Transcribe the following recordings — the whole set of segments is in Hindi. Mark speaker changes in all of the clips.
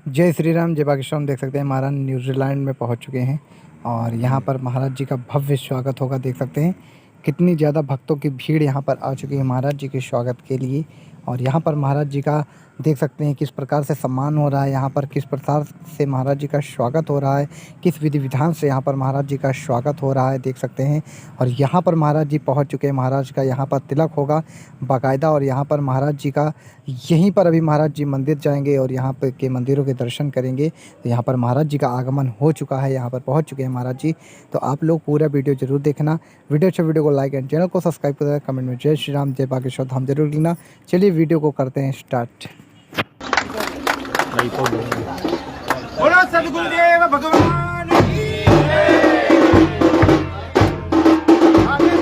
Speaker 1: जय श्री राम, जय पाकिस्तान। देख सकते हैं महाराज न्यूजीलैंड में पहुंच चुके हैं और यहाँ पर महाराज जी का भव्य स्वागत होगा। देख सकते हैं कितनी ज़्यादा भक्तों की भीड़ यहाँ पर आ चुकी है महाराज जी के स्वागत के लिए। और यहाँ पर महाराज जी का देख सकते हैं किस प्रकार से सम्मान हो रहा है, यहाँ पर किस प्रकार से महाराज जी का स्वागत हो रहा है, किस विधि विधान से यहाँ पर महाराज जी का स्वागत हो रहा है, देख सकते हैं। और यहाँ पर महाराज जी पहुँच चुके हैं। महाराज का यहाँ पर तिलक होगा बाकायदा और यहाँ पर महाराज जी का यहीं पर अभी महाराज जी मंदिर जाएंगे और यहाँ पर के मंदिरों के दर्शन करेंगे। तो यहाँ पर महाराज जी का आगमन हो चुका है, यहाँ पर पहुँच चुके हैं महाराज जी। तो आप लोग पूरा वीडियो जरूर देखना। वीडियो को लाइक एंड चैनल को सब्सक्राइब करें। कमेंट में जय श्री राम, जय पाकिस्तान हम जरूर लिखना। चलिए वीडियो को करते हैं स्टार्ट।
Speaker 2: बोलो सद्गुरुदेव भगवान की जय।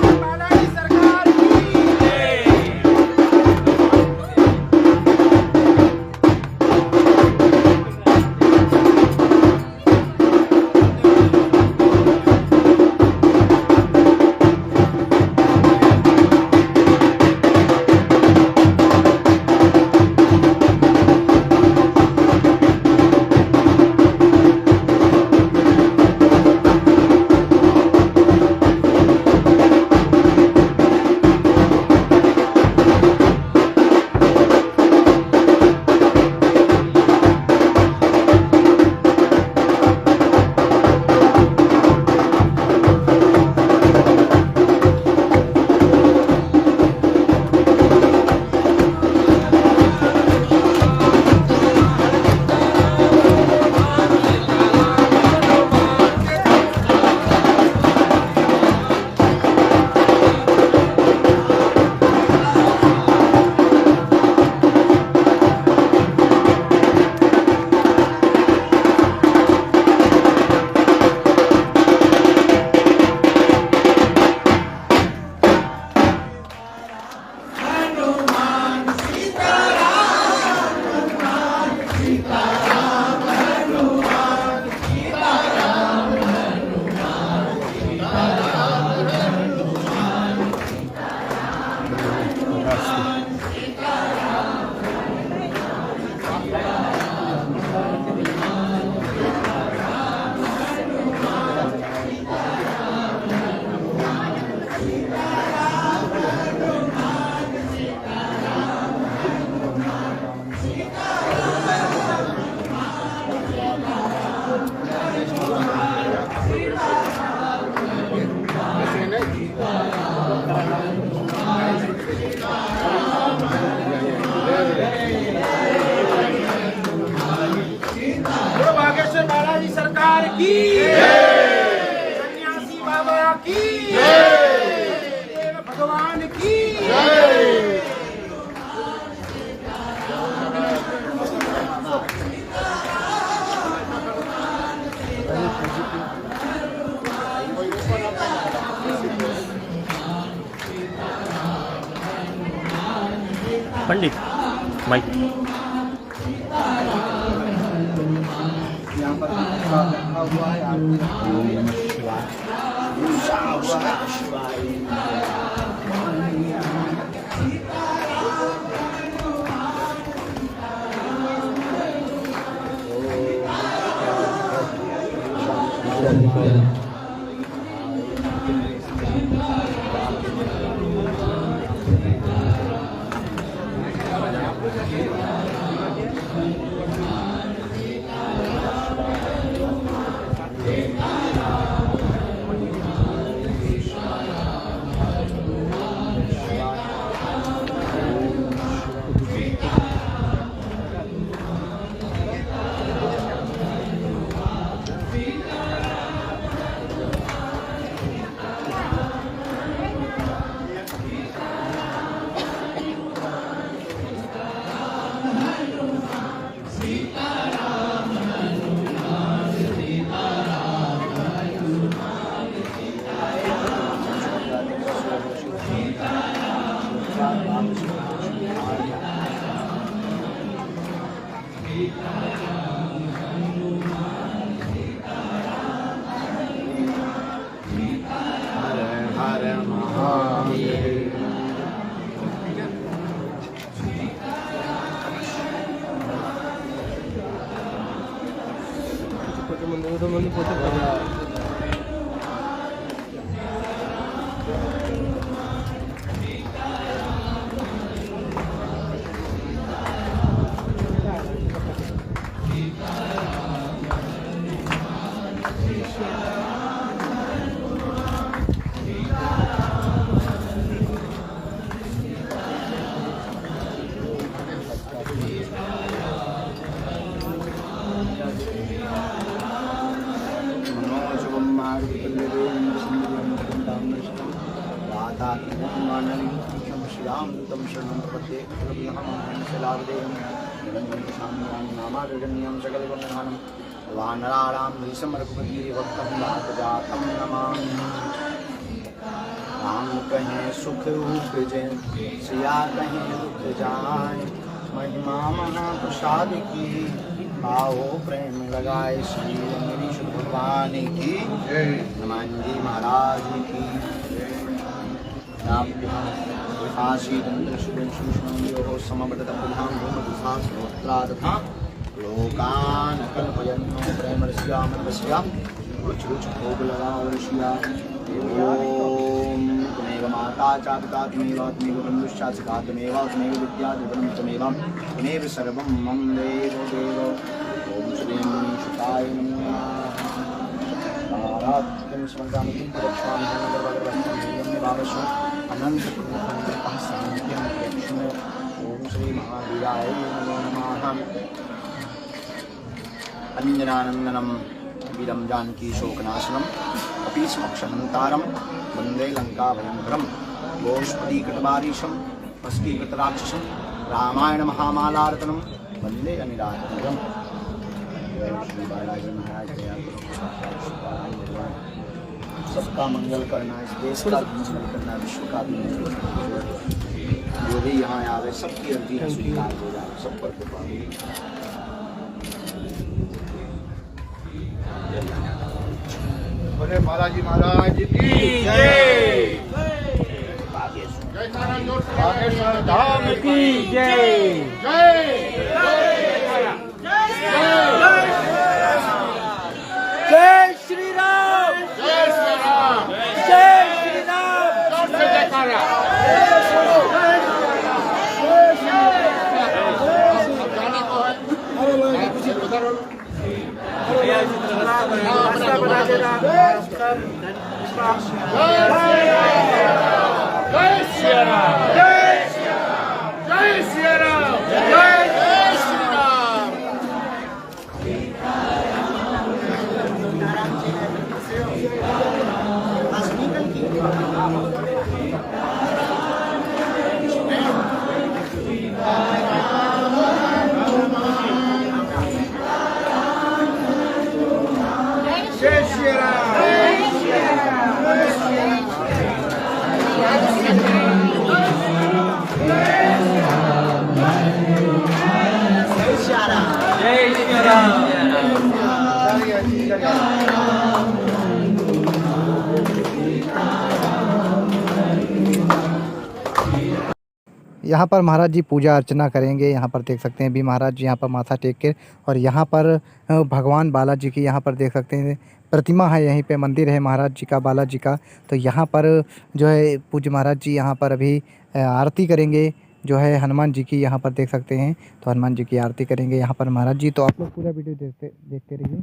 Speaker 2: बालाजी सरकार की जय। बालाजी सरकार की जय। सन्यासी बाबा की जय। भगवान की जय।
Speaker 3: पंडित माइक
Speaker 1: यहाँ पर रखा हुआ है
Speaker 2: वानराणां भीषमरघुपतिभक्तं जातं नमामि। राम कहें सुख उपजे सिया कहें दुख जाए, महिमा महाप्रसाद की आओ प्रेम लगाए। श्री गणेश भगवान की हनुमान जी महाराज की तथा लोकान कल्पयन्नो प्रेमरस्यामनवस्या रुच भोग लगाओ ऋषिया। ओम त्वमेव माता च पिता त्वमेव त्वमेव बन्धुश्च सखा त्वमेव त्वमेव विद्या त्वमेव त्वमेव त्वमेव सर्वं मम देव देव। ओम श्री गणेशाय नमो नमः। आराध्यं स्मरामि रक्षामि नगरवरवस्तं भावस्व अनंत कृपा शांत्यं लक्ष्मी। ओम श्री महावीराय नमो नमः। अंजनानंदनम वीरम जानकी शोकनाशनम कपीशमक्षहंतारम वंदे लंका भयंकरम। गोष्पदीकृतवारीशम वस्कीकृतराक्षसम रामायण महामालार्तनम वंदे अनिराधनम। श्री बालाजी महाराज दया करो, सबका मंगल करना, इस देश का भी मंगल करना, विश्व का भी मंगल करना। जो भी यहाँ आवे सबकी अर्जी स्वीकार हो जाए, सब पर कृपा हो।
Speaker 3: बोले बालाजी महाराज की जय। बागेश्वर धाम की जय। जय
Speaker 2: जय श्री राम।
Speaker 3: जय श्री राम।
Speaker 2: जय श्री राम।
Speaker 3: जोर से जयकारा। जाने को है उधर
Speaker 2: रास्ता बना देना।
Speaker 3: जय श्री राम। जय श्री राम। जय श्री राम। जय श्री राम।
Speaker 2: जय श्री राम।
Speaker 1: यहाँ पर महाराज जी पूजा अर्चना करेंगे। यहाँ पर देख सकते हैं भी महाराज जी यहाँ पर माथा टेक के, और यहाँ पर भगवान बालाजी की यहाँ पर देख सकते हैं प्रतिमा है, यहीं पे मंदिर है महाराज जी का, बालाजी का। तो यहाँ पर जो है पूज्य महाराज जी यहाँ पर अभी आरती करेंगे, जो है हनुमान जी की। यहाँ पर देख सकते हैं तो हनुमान जी की आरती करेंगे यहाँ पर महाराज जी। तो आप लोग पूरा वीडियो देखते रहिए।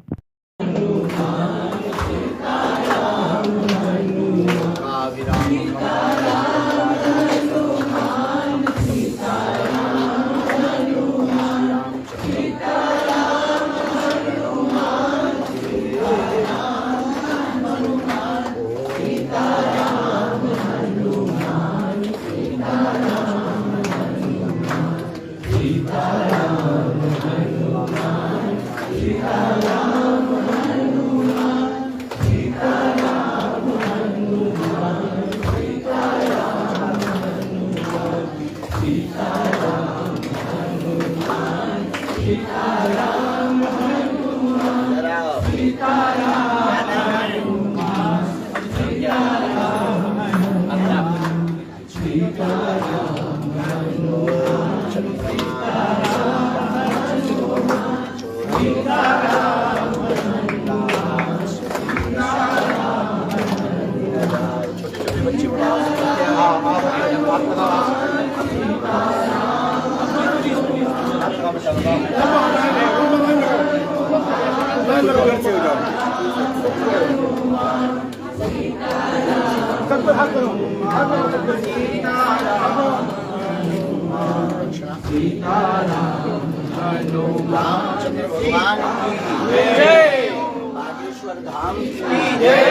Speaker 2: रामचंद्र भगवान की
Speaker 3: जय।
Speaker 2: बागेश्वर धाम की
Speaker 3: जय।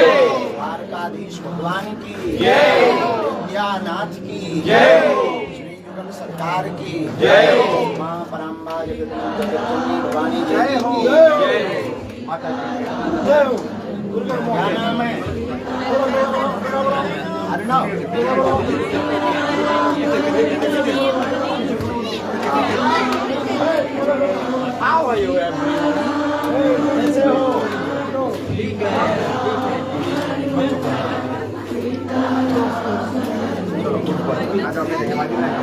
Speaker 2: द्वारकाधीश भगवान की
Speaker 3: जय।
Speaker 2: विद्यानाथ की
Speaker 3: जय।
Speaker 2: श्री युगल सरकार की
Speaker 3: जय।
Speaker 2: माँ परम्बा जगदम्बा भवानी
Speaker 3: जय
Speaker 2: जय
Speaker 3: हो।
Speaker 2: की
Speaker 3: जय।
Speaker 2: माता जी
Speaker 3: जय हो।
Speaker 2: क्या नाम है Arnav
Speaker 3: How are you, everyone? कैसे हो? ठीक है।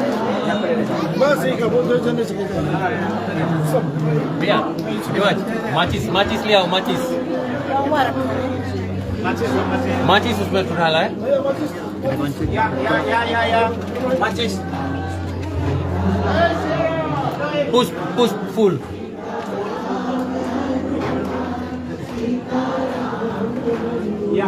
Speaker 3: बस एक वो दो जने से
Speaker 4: भैया माचिस ले आओ माचिस माचिस उसमें उठा ला है
Speaker 3: या
Speaker 4: माचिस पुष्प फूल
Speaker 3: या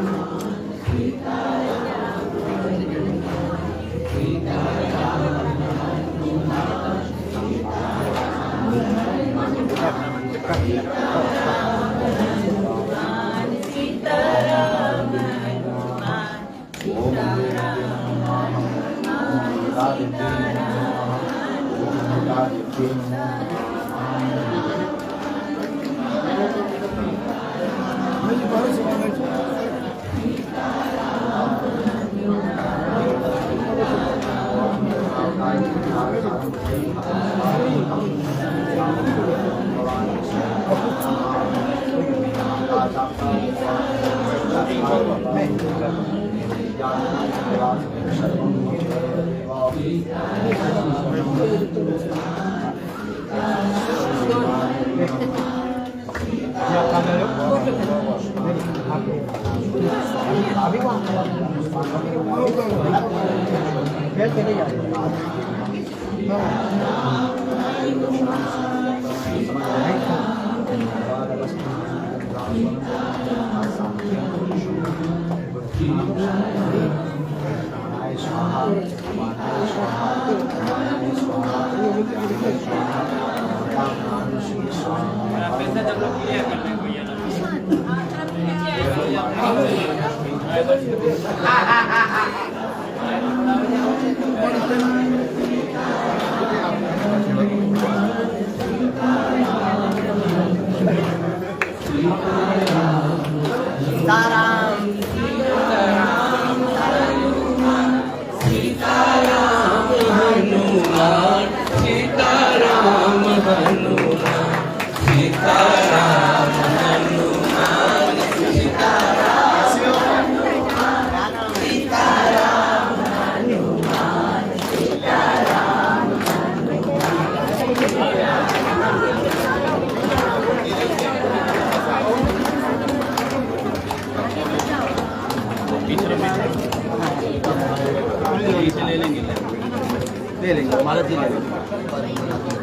Speaker 2: ले लेंगे हमारा जी ले लेंगे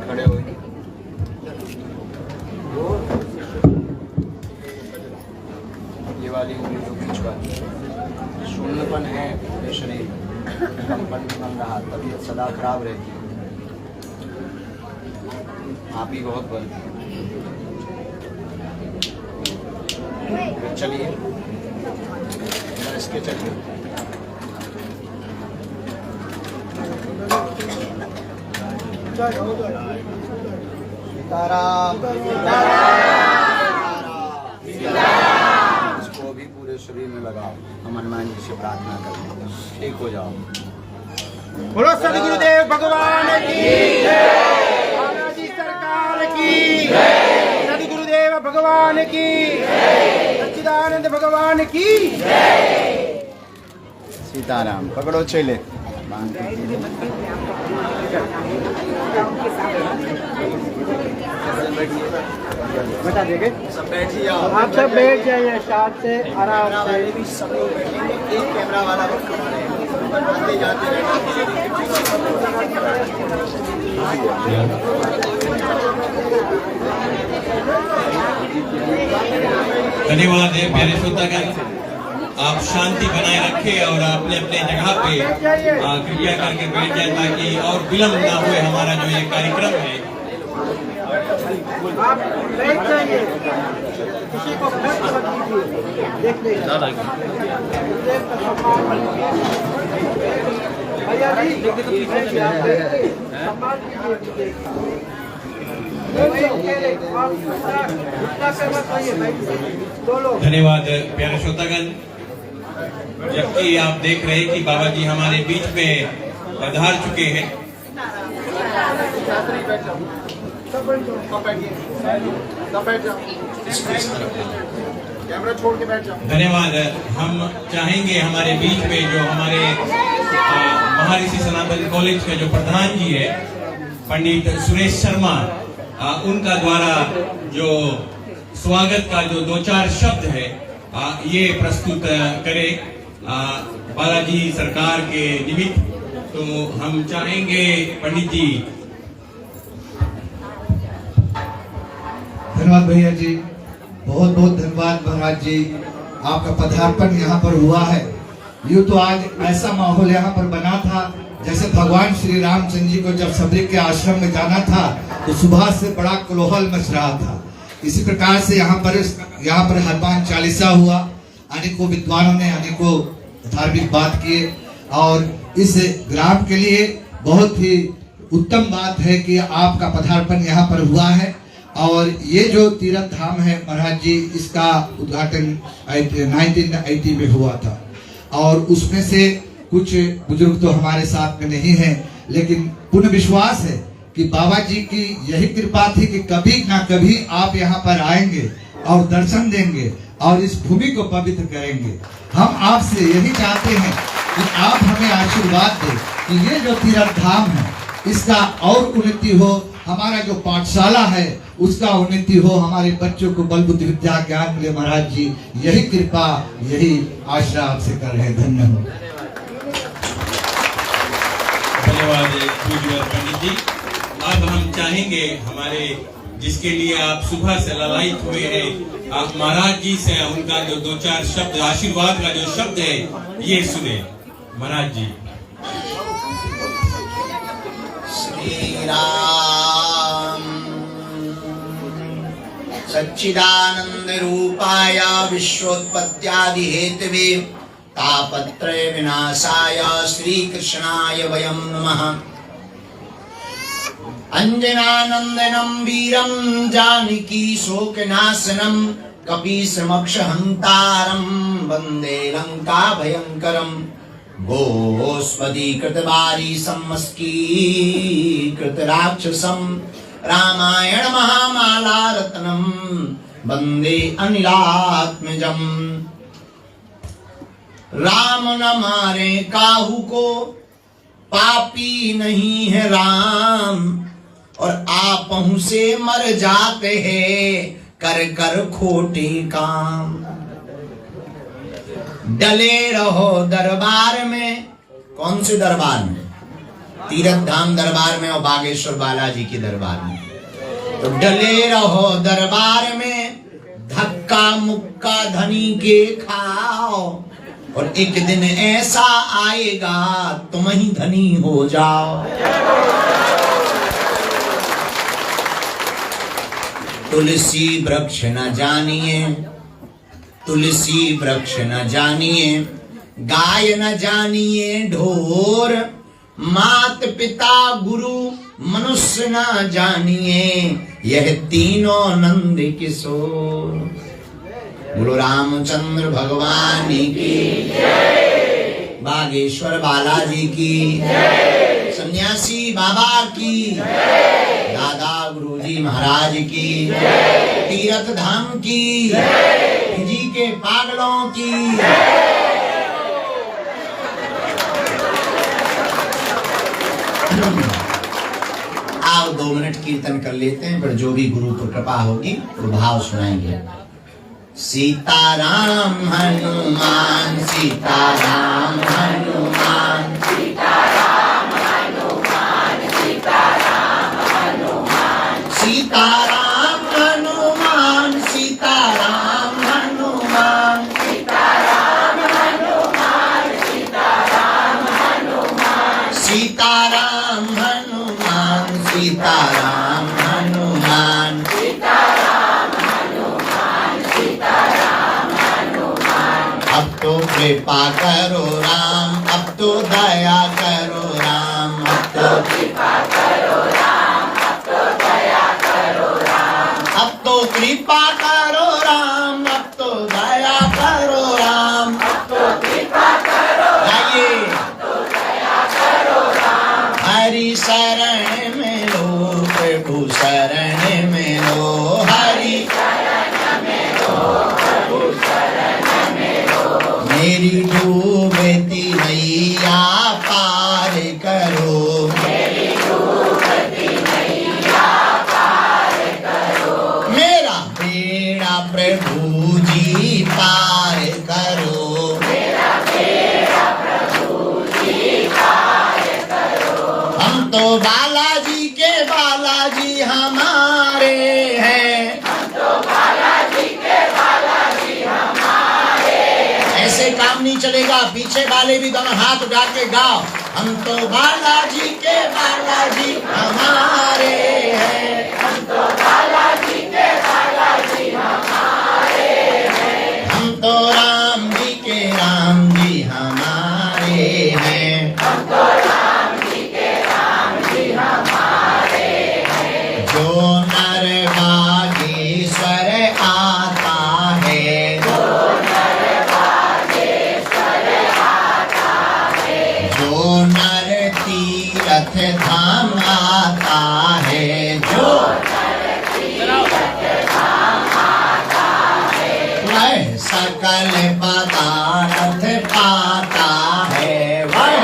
Speaker 2: खड़े हो ये वाली उंगली जो बीच वाली शून्यपन है ये शरीर कंपन बन रहा तबीयत सदा खराब रहती है आप ही बहुत बनती है चलिए इधर इसके चलिए सीताराम इसको भी पूरे शरीर में लगाओ हम हनुमान जी से प्रार्थना करते हैं ठीक हो जाओ
Speaker 3: बोलो सदगुरुदेव भगवान की जय। बालाजी सरकार की जय। सदगुरुदेव भगवान की जय। सच्चिदानंद भगवान की जय।
Speaker 2: सीताराम पकड़ो चले
Speaker 3: बता देंगे
Speaker 2: सब बैठिए
Speaker 3: आप सब बैठ जाइए शांत से आराम से
Speaker 2: भी सब लोग बैठेंगे एक कैमरा वाला बस
Speaker 4: धन्यवाद है प्यारे श्रोतागण। आप शांति बनाए रखें और अपने अपने जगह पे कृपया करके बैठ जाए ताकि और विलम्ब ना हुए हमारा जो ये कार्यक्रम है।
Speaker 3: आप बैठ जाइए, किसी को भैया
Speaker 4: धन्यवाद प्यारे श्रोतागण। जबकि आप देख रहे हैं कि बाबा जी हमारे बीच में पधार चुके हैं।
Speaker 2: कैमरा छोड़ के बैठ जाओ।
Speaker 4: धन्यवाद। हम चाहेंगे हमारे बीच में जो हमारे महर्षि सनातन कॉलेज के जो प्रधान जी है पंडित सुरेश शर्मा, उनका द्वारा जो स्वागत का जो दो चार शब्द है ये प्रस्तुत करे बालाजी सरकार के निमित्त। तो हम चाहेंगे पंडित जी।
Speaker 5: धन्यवाद भैया जी, बहुत बहुत धन्यवाद महाराज जी। आपका पदार्पण यहाँ पर हुआ है। यूँ तो आज ऐसा माहौल यहाँ पर बना था जैसे भगवान श्री रामचंद्र जी को जब सबरी के आश्रम में जाना था तो सुबह से बड़ा कोलाहल मच रहा था। इसी प्रकार से यहाँ पर हनुमान चालीसा हुआ, अनेकों विद्वानों ने अनेकों धार्मिक बात किए और इस ग्राम के लिए बहुत ही उत्तम बात है कि आपका पदार्पण यहाँ पर हुआ है। और ये जो तीर्थ धाम है महाराज जी, इसका उद्घाटन 1980 में हुआ था और उसमें से कुछ बुजुर्ग तो हमारे साथ में नहीं है, लेकिन पूर्ण विश्वास है कि बाबा जी की यही कृपा थी कि कभी ना कभी आप यहाँ पर आएंगे और दर्शन देंगे और इस भूमि को पवित्र करेंगे। हम आपसे यही चाहते हैं कि आप हमें आशीर्वाद दें कि ये जो तीर्थ धाम है इसका और उन्नति हो, हमारा जो पाठशाला है उसका उन्नति हो, हमारे बच्चों को बल बुद्धि विद्या ज्ञान मिले। महाराज जी यही कृपा यही आशा आपसे कर रहे हैं। धन्य हो।
Speaker 4: धन्यवाद पंडित जी। अब हम चाहेंगे हमारे जिसके लिए आप सुबह से ललायित हुए हैं, आप महाराज जी से उनका जो दो चार शब्द आशीर्वाद का जो शब्द है ये सुने। महाराज जी।
Speaker 2: श्री राम सच्चिदानंद रूपाय विश्वोत्पत्त्यादि हेतवे तापत्रय विनाशाय श्री कृष्णाय वयं नमः। अंजनानंदनं वीरं जानकी शोकनाशनं कपीसमक्षहंतारं वंदे लंका भयंकरं। गोस्पदीकृतवारी सम्मस्कीकृत राक्षसं रामायण महामाला रत्नं वंदे अनिलात्मजं। राम न मारे काहू को पापी नहीं है राम, और आपहु से मर जाते हैं कर कर खोटे काम। डले रहो दरबार में। कौन से दरबार में? तीर्थ धाम दरबार में और बागेश्वर बालाजी के दरबार में। तो डले रहो दरबार में, धक्का मुक्का धनी के खाओ, और एक दिन ऐसा आएगा तुम ही धनी हो जाओ। तुलसी वृक्ष न जानिए, तुलसी वृक्ष न जानिए, गाय न जानिए ढोर, मात पिता गुरु मनुष्य न जानिए, यह तीनों नंद किशोर। बोलो रामचंद्र भगवान की जय, बागेश्वर बालाजी की जय, सन्यासी बाबा की जय, दादा गुरुजी महाराज की जय, तीर्थ धाम की जय, जी के पागलों की जय। आओ 2 मिनट कीर्तन कर लेते हैं, पर जो भी गुरु पर कृपा होगी वो भाव सुनाएंगे। सीताराम हनुमान, सीताराम हनुमान,
Speaker 5: सीताराम हनुमान, सीताराम हनुमान, अब तो कृपा करो राम, अब तो दया करो राम, अब तो कृपा करो राम, अब तो दया करो राम, अब तो कृपा करो राम, अब तो दया करो राम, अब तो कृपा करो राम, अब तो दया करो राम। हरि शरण में लो प्रभु शरण में लो, हरि मेरी डूबती नैया पार करो, मेरी डूबती नैया पार करो, मेरा बेड़ा प्रभु जी पार करो, मेरा बेड़ा प्रभु जी पार करो। हम तो बालाजी के बालाजी हमारे हैं, हम तो बालाजी के बालाजी हमारे। ऐसे काम नहीं चलेगा, पीछे वाले भी दोनों हाथ उठा के गाओ। हम तो बालाजी के बालाजी हमारे हैं, हम तो बालाजी के बालाजी हमारे हैं, हम तो राम जी के राम जी हमारे हैं, हम तो राम जी के राम जी हमारे हैं। जो नर बागेश्वर आता है, जो नर तीरथ धाम आता है, जो वह सकल पदार्थ पाता है, वह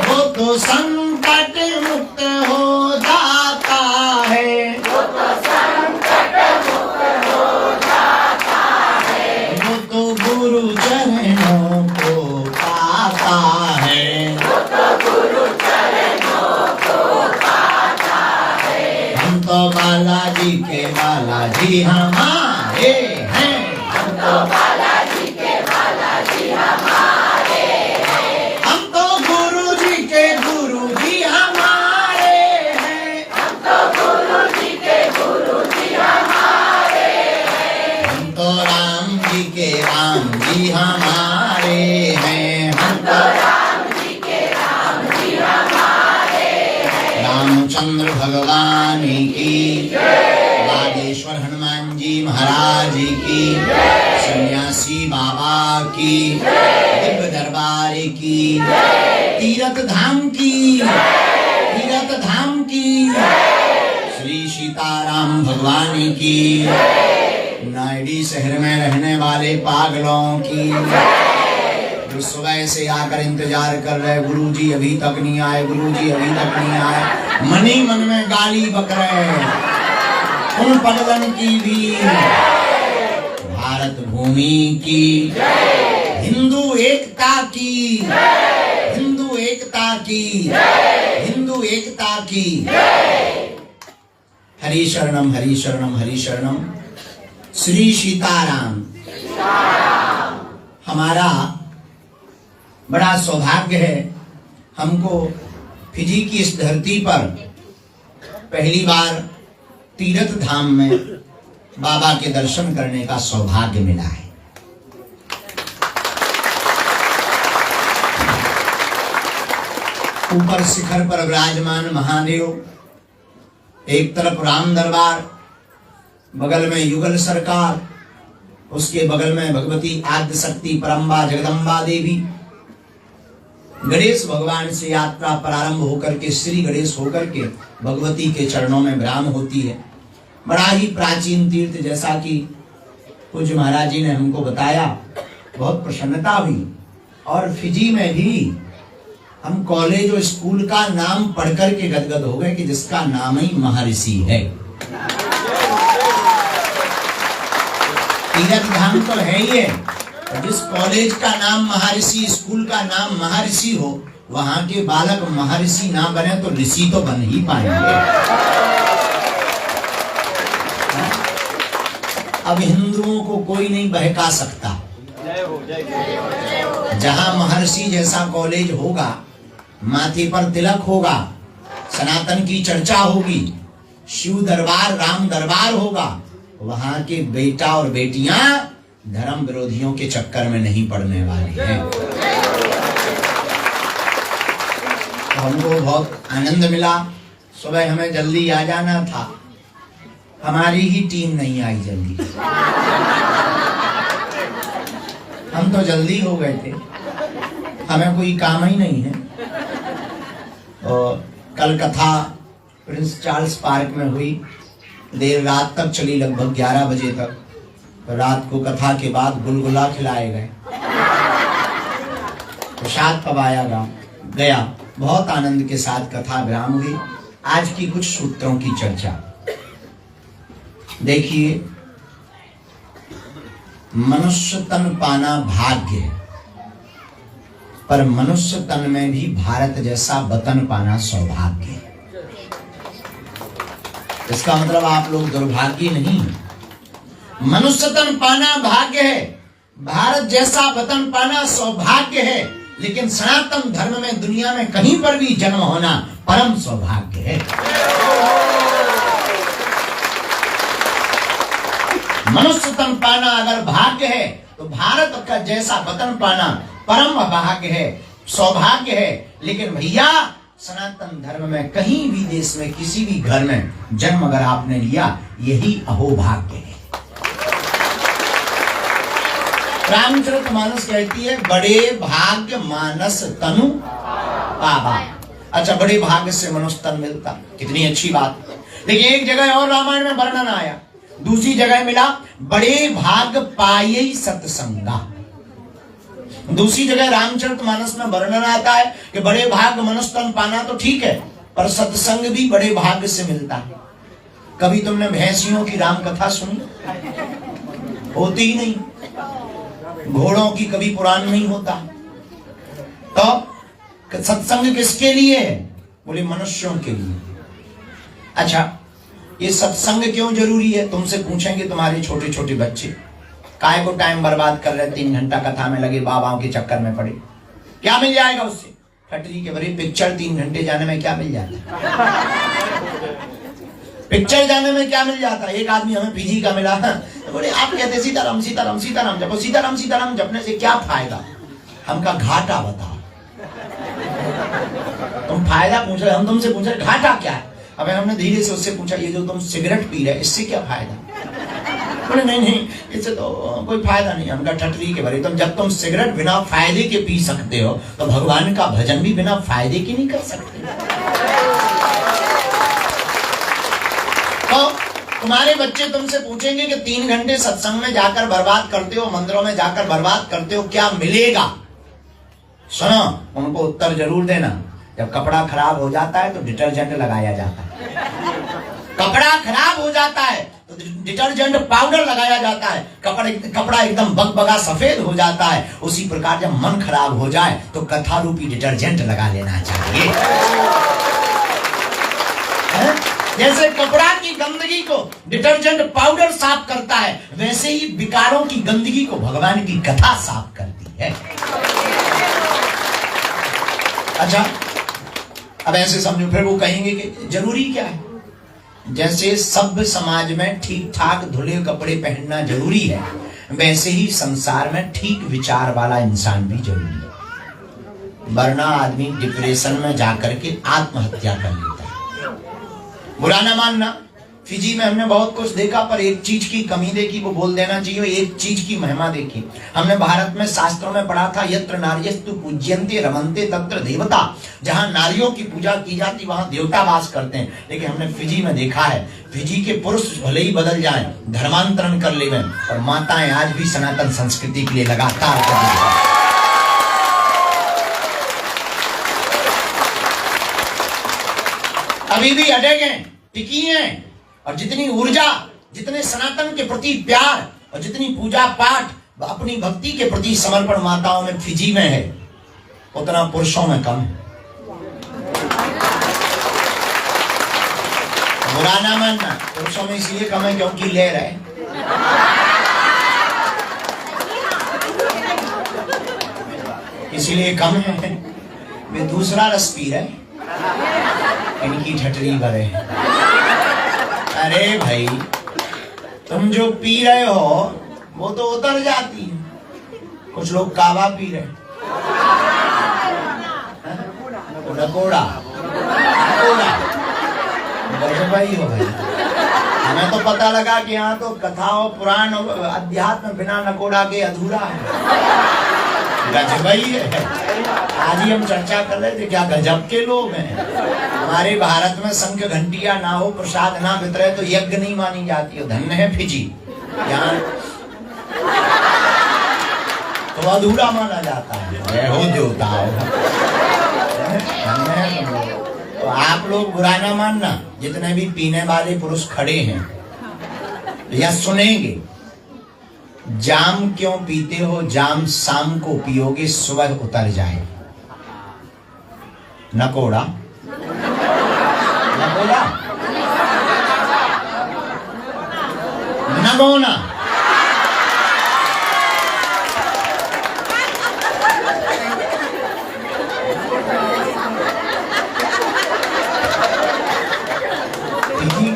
Speaker 5: वो तो संकट मुक्त हो जाता है, वो तो संकट मुक्त हो जाता है, वो तो गुरु चरणों को पाता है, वो तो गुरु चरणों को पाता है। हम तो बालाजी के बालाजी हमारे हैं, हम तो बालाजी के बालाजी हमारे हैं, हम तो गुरु जी के गुरु जी हमारे हैं, हम तो गुरु जी के गुरु जी हमारे हैं, हम तो राम जी के राम जी हमारे हैं, हम तो राम जी के राम जी हमारे हैं। रामचंद्र भगवान की बागेश्वर हनुमान जी महाराज की, सन्यासी बाबा की, दिव्य दरबार की, तीरथ धाम की, तीरथ धाम की, श्री सीताराम भगवान की, नायडी शहर में रहने वाले पागलों की, जो सुबह से आकर इंतजार कर रहे गुरुजी अभी तक नहीं आए, गुरुजी अभी तक नहीं आए, मन ही मन में गाली बक रहे उन पगलन की भी। भारत भूमि की, हिंदू एकता की, हिंदू एकता की, हिंदू एकता की। हरि शरणम हरि शरणम हरि शरणम। श्री सीताराम। हमारा बड़ा सौभाग्य है, हमको फिजी की इस धरती पर पहली बार तीरथ धाम में बाबा के दर्शन करने का सौभाग्य मिला है। ऊपर शिखर पर विराजमान महादेव, एक तरफ राम दरबार, बगल में युगल सरकार, उसके बगल में भगवती आद्य शक्ति परम्बा जगदम्बा देवी। गणेश भगवान से यात्रा प्रारंभ होकर के श्री गणेश होकर के भगवती के चरणों में विराम होती है। बड़ा ही प्राचीन तीर्थ, जैसा कि पूज्य महाराज जी ने हमको बताया, बहुत प्रसन्नता हुई। और फिजी में भी हम कॉलेज और स्कूल का नाम पढ़कर के गदगद हो गए कि जिसका नाम ही महर्षि है। तीरथ धाम तो है ही है, जिस कॉलेज का नाम महर्षि, स्कूल का नाम महर्षि हो, वहां के बालक महर्षि ना बने तो ऋषि तो बन ही पाएंगे। अब हिंदुओं को कोई नहीं बहका सकता,
Speaker 6: जहां महर्षि जैसा कॉलेज होगा, माथे पर तिलक होगा, सनातन की चर्चा होगी, शिव दरबार राम दरबार होगा, वहां के बेटा और बेटियां धर्म विरोधियों के चक्कर में नहीं पड़ने वाले हैं। तो हमको बहुत आनंद मिला। सुबह हमें जल्दी आ जाना था, हमारी ही टीम नहीं आई जल्दी। हम तो जल्दी हो गए थे, हमें कोई काम ही नहीं है। और कल कथा प्रिंस चार्ल्स पार्क में हुई, देर रात तक चली, लगभग 11 बजे तक। तो रात को कथा के बाद गुलगुला खिलाए गए, प्रसाद पवाया गया। बहुत आनंद के साथ कथा विराम हुई। आज की कुछ सूत्रों की चर्चा देखिए। मनुष्य तन पाना भाग्य है, पर मनुष्य तन में भी भारत जैसा वतन पाना सौभाग्य है। इसका मतलब आप लोग दुर्भाग्य नहीं। मनुष्य तन पाना भाग्य है, भारत जैसा वतन पाना सौभाग्य है, लेकिन सनातन धर्म में दुनिया में कहीं पर भी जन्म होना परम सौभाग्य है। मनुष्य तन पाना अगर भाग्य है, तो भारत का जैसा वतन पाना परम भाग्य है, सौभाग्य है। लेकिन भैया, सनातन धर्म में कहीं भी देश में किसी भी घर में जन्म अगर आपने लिया, यही अहोभाग्य है। रामचरितमानस कहती है, बड़े भाग्य मानस तनु पावा। अच्छा, बड़े भाग्य से मनुष्य तन मिलता, कितनी अच्छी बात। लेकिन एक जगह और रामायण में वर्णन आया, दूसरी जगह मिला, बड़े भाग पाये सत्संगा। दूसरी जगह रामचरितमानस में वर्णन आता है कि बड़े भाग मनुष्य तन पाना तो ठीक है, पर सत्संग भी बड़े भाग्य से मिलता है। कभी तुमने भैंसियों की राम कथा सुनी? होती ही नहीं। घोड़ों की कभी पुराण नहीं होता। तो सत्संग किसके लिए है? बोले मनुष्यों के लिए। अच्छा, ये सत्संग क्यों जरूरी है? तुमसे पूछेंगे तुम्हारे छोटे छोटे बच्चे, काय को टाइम बर्बाद कर रहे, 3 घंटा कथा में लगे, बाबाओं के चक्कर में पड़े, क्या मिल जाएगा उससे? फटरी के भरी पिक्चर 3 घंटे जाने में क्या मिल जाता? पिक्चर जाने में क्या मिल जाता? एक आदमी हमें पीजी का मिला, तो बोले आप कहते सीताराम सीताराम सीताराम जपो, सीताराम सीताराम जपने से क्या फायदा? हमका घाटा बताओ। तुम फायदा पूछ रहे, हम तुमसे पूछ रहे घाटा क्या है? अबे हमने धीरे से उससे पूछा, ये जो तुम सिगरेट पी रहे इससे क्या फायदा? बोले नहीं, इससे तो कोई फायदा नहीं। हमका ठटरी के भरे, जब तुम सिगरेट बिना फायदे के पी सकते हो, तो भगवान का भजन भी बिना फायदे के नहीं कर सकते। तो तुम्हारे बच्चे तुमसे पूछेंगे कि 3 घंटे सत्संग में जाकर बर्बाद करते हो, मंदिरों में जाकर बर्बाद करते हो, क्या मिलेगा? सुनो, उनको उत्तर जरूर देना। जब कपड़ा खराब हो जाता है तो डिटर्जेंट लगाया जाता है। कपड़ा खराब हो जाता है तो डिटर्जेंट पाउडर लगाया जाता है। कपड़ा एकदम बगबगा सफेद हो जाता है। उसी प्रकार जब मन खराब हो जाए तो कथा रूपी डिटर्जेंट लगा लेना चाहिए। जैसे कपड़ा की गंदगी को डिटर्जेंट पाउडर साफ करता है, वैसे ही विकारों की गंदगी को भगवान की कथा साफ करती है। अच्छा, अब ऐसे समझो, फिर वो कहेंगे कि जरूरी क्या है? जैसे सभ्य समाज में ठीक ठाक धुले कपड़े पहनना जरूरी है, वैसे ही संसार में ठीक विचार वाला इंसान भी जरूरी है। वरना आदमी डिप्रेशन में जाकर के आत्महत्या कर लेता है। बुरा ना मानना, फिजी में हमने बहुत कुछ देखा, पर एक चीज की कमी देखी, वो बोल देना चाहिए। एक चीज की महिमा देखी। हमने भारत में शास्त्रों में पढ़ा था, यत्र नार्यस्तु पूज्यन्ते रमन्ते तत्र देवता। जहां नारियों की पूजा की जाती वहां देवता वास करते हैं। लेकिन हमने फिजी में देखा है, फिजी के पुरुष भले ही बदल जाएं, धर्मांतरण कर लेवें, और माताएं आज भी सनातन संस्कृति के लिए लगातार अभी भी अड़े हैं, टिकी हैं। और जितनी ऊर्जा, जितने सनातन के प्रति प्यार और जितनी पूजा पाठ अपनी भक्ति के प्रति समर्पण माताओं में फिजी में है, उतना पुरुषों में कम है। बुरा ना मानना, पुरुषों में इसलिए कम है क्योंकि ले रहे। इसलिए कम है। वे दूसरा रस पी रहे, इनकी ठटरी भरे। अरे भाई, तुम जो पी रहे हो वो तो उतर जाती है। कुछ लोग कावा पी रहे, नकोड़ा भाई हो भाई। हमें तो पता लगा कि यहाँ तो कथाओं पुराण अध्यात्म बिना नकोड़ा के अधूरा है। गजबई है। आज ही हम चर्चा कर रहे थे, क्या गजब के लोग हैं। हमारे भारत में शंख घंटिया ना हो, प्रसाद ना वितरे तो यज्ञ नहीं मानी जाती है। धन्य है फिजी, यहाँ तो अधूरा माना जाता है। जय हो देवताओं। तो आप लोग बुरा ना मानना, जितने भी पीने वाले पुरुष खड़े हैं या सुनेंगे, जाम क्यों पीते हो, जाम शाम को पियोगे सुबह उतर जाए। नकोड़ा नकोड़ा नगोना।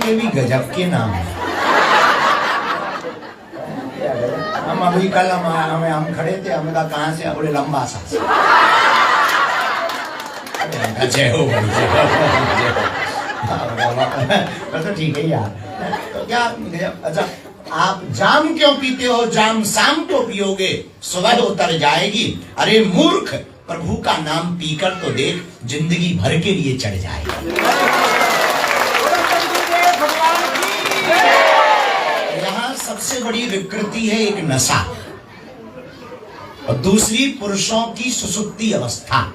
Speaker 6: के भी गजब के नाम है। हम अभी कल हम खड़े थे, हमने कहा कहाँ से, बोले लंबा सा। जय हो भाई, जय हो। तो ठीक है यार। तो क्या अच्छा, आप जाम क्यों पीते हो, जाम शाम को पियोगे सुबह उतर जाएगी। अरे मूर्ख, प्रभु का नाम पीकर तो देख, जिंदगी भर के लिए चढ़ जाएगा। यहाँ सबसे बड़ी विकृति है एक नशा, और दूसरी पुरुषों की सुसुप्ति अवस्था।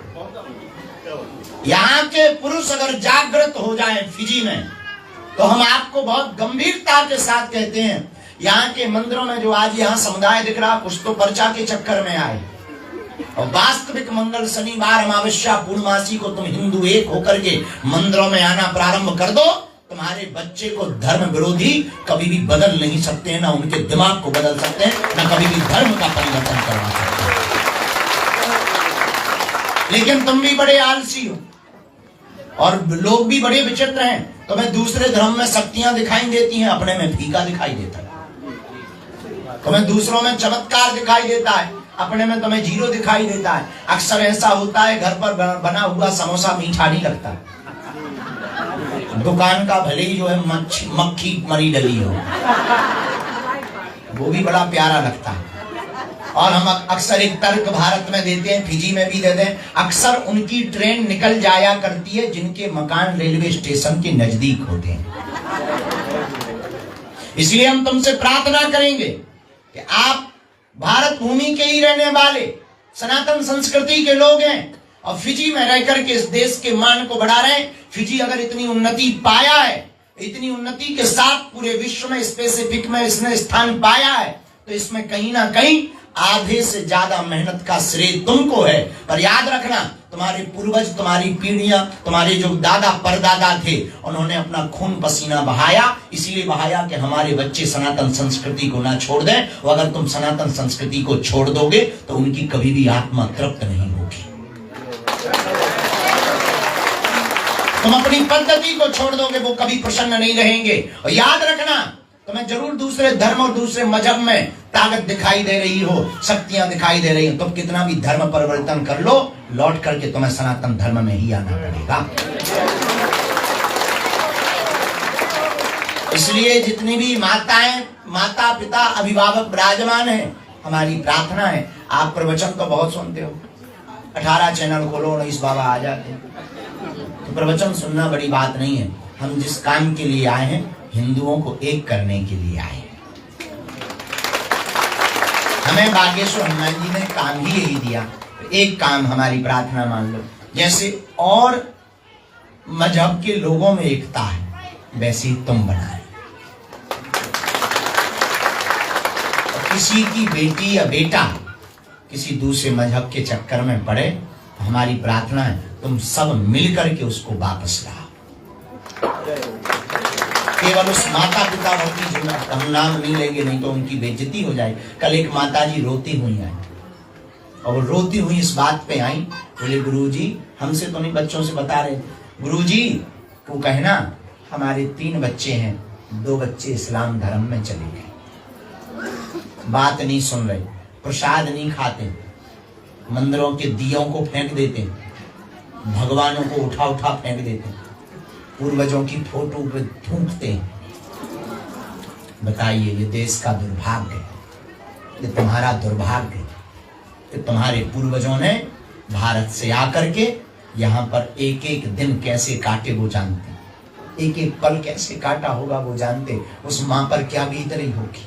Speaker 6: यहाँ के पुरुष अगर जागृत हो जाएं फिजी में, तो हम आपको बहुत गंभीरता के साथ कहते हैं, यहाँ के मंदिरों में जो आज यहाँ समुदाय दिख रहा, कुछ तो पर्चा के चक्कर में आए। और वास्तविक मंगल, शनिवार, अमावस्या, पूर्णमासी को तुम हिंदू एक होकर के मंदिरों में आना प्रारंभ कर दो, तुम्हारे बच्चे को धर्म विरोधी कभी भी बदल नहीं सकते हैं, ना उनके दिमाग को बदल सकते हैं, ना कभी भी धर्म का परिवर्तन करवा सकते हैं। लेकिन तुम भी बड़े आलसी हो, और लोग भी बड़े विचित्र हैं। तुम्हें दूसरे धर्म में शक्तियां दिखाई देती हैं, अपने में फीका दिखाई देता है। तुम्हें दूसरों में चमत्कार दिखाई देता है, अपने में तुम्हें जीरो दिखाई देता है। अक्सर ऐसा होता है, घर पर बना हुआ समोसा मीठा नहीं लगता, दुकान का भले ही जो है मक्खी मरी डली हो, वो भी बड़ा प्यारा लगता है। और हम अक्सर एक तर्क भारत में देते हैं, फिजी में भी देते हैं, अक्सर उनकी ट्रेन निकल जाया करती है जिनके मकान रेलवे स्टेशन के नजदीक होते हैं। इसलिए हम तुमसे प्रार्थना करेंगे कि आप भारत भूमि के ही रहने वाले सनातन संस्कृति के लोग हैं, और फिजी में रहकर के इस देश के मान को बढ़ा रहे हैं। फिजी अगर इतनी उन्नति पाया है, इतनी उन्नति के साथ पूरे विश्व में स्पेसिफिक में इसने स्थान पाया है, तो इसमें कहीं ना कहीं आधे से ज्यादा मेहनत का श्रेय तुमको है। पर याद रखना, तुम्हारे पूर्वज, तुम्हारी पीढ़ियां, तुम्हारे जो दादा परदादा थे, उन्होंने अपना खून पसीना बहाया, इसलिए बहाया कि हमारे बच्चे सनातन संस्कृति को ना छोड़ दें। और अगर तुम सनातन संस्कृति को छोड़ दोगे तो उनकी कभी भी आत्मा तृप्त नहीं होगी। तुम अपनी पद्धति को छोड़ दोगे, वो कभी प्रसन्न नहीं रहेंगे। और याद रखना, तुम्हें जरूर दूसरे धर्म और दूसरे मजहब में ताकत दिखाई दे रही हो, शक्तियां दिखाई दे रही हो, तुम कितना भी धर्म परिवर्तन कर लो, लौट करके तुम्हें सनातन धर्म में ही आना पड़ेगा। इसलिए जितनी भी माताएं, माता पिता, अभिभावक विराजमान हैं, हमारी प्रार्थना है, आप प्रवचन तो बहुत सुनते हो, 18 चैनल खोलो, 19 बाबा आ जाते हैं। तो प्रवचन सुनना बड़ी बात नहीं है। हम जिस काम के लिए आए हैं, हिंदुओं को एक करने के लिए आए हैं। हमें बागेश्वर हनुमान जी ने काम ही यही दिया, एक काम हमारी प्रार्थना मान लो। जैसे और मजहब के लोगों में एकता है, वैसे ही तुम बनाए। किसी की बेटी या बेटा किसी दूसरे मजहब के चक्कर में पड़े, हमारी प्रार्थना है तुम सब मिलकर के उसको वापस लाओ। केवल उस माता पिता की, हम नाम नहीं लेंगे नहीं तो उनकी बेइज्जती हो जाए। कल एक माता जी रोती हुई आई और वो रोती हुई इस बात पे आई, बोले गुरुजी हमसे तो नहीं, बच्चों से बता रहे, गुरुजी तू कहना हमारे 3 बच्चे हैं, 2 बच्चे इस्लाम धर्म में चले गए, बात नहीं सुन रहे, प्रसाद नहीं खाते, मंदिरों के दियों को फेंक देते, भगवानों को उठा उठा फेंक देते, पूर्वजों की फोटो पे थूकते हैं। बताइए ये देश का दुर्भाग्य है, ये तुम्हारा दुर्भाग्य है कि तुम्हारे पूर्वजों ने भारत से आकर के यहाँ पर एक एक दिन कैसे काटे वो जानते, एक एक पल कैसे काटा होगा वो जानते। उस माँ पर क्या बीत रही होगी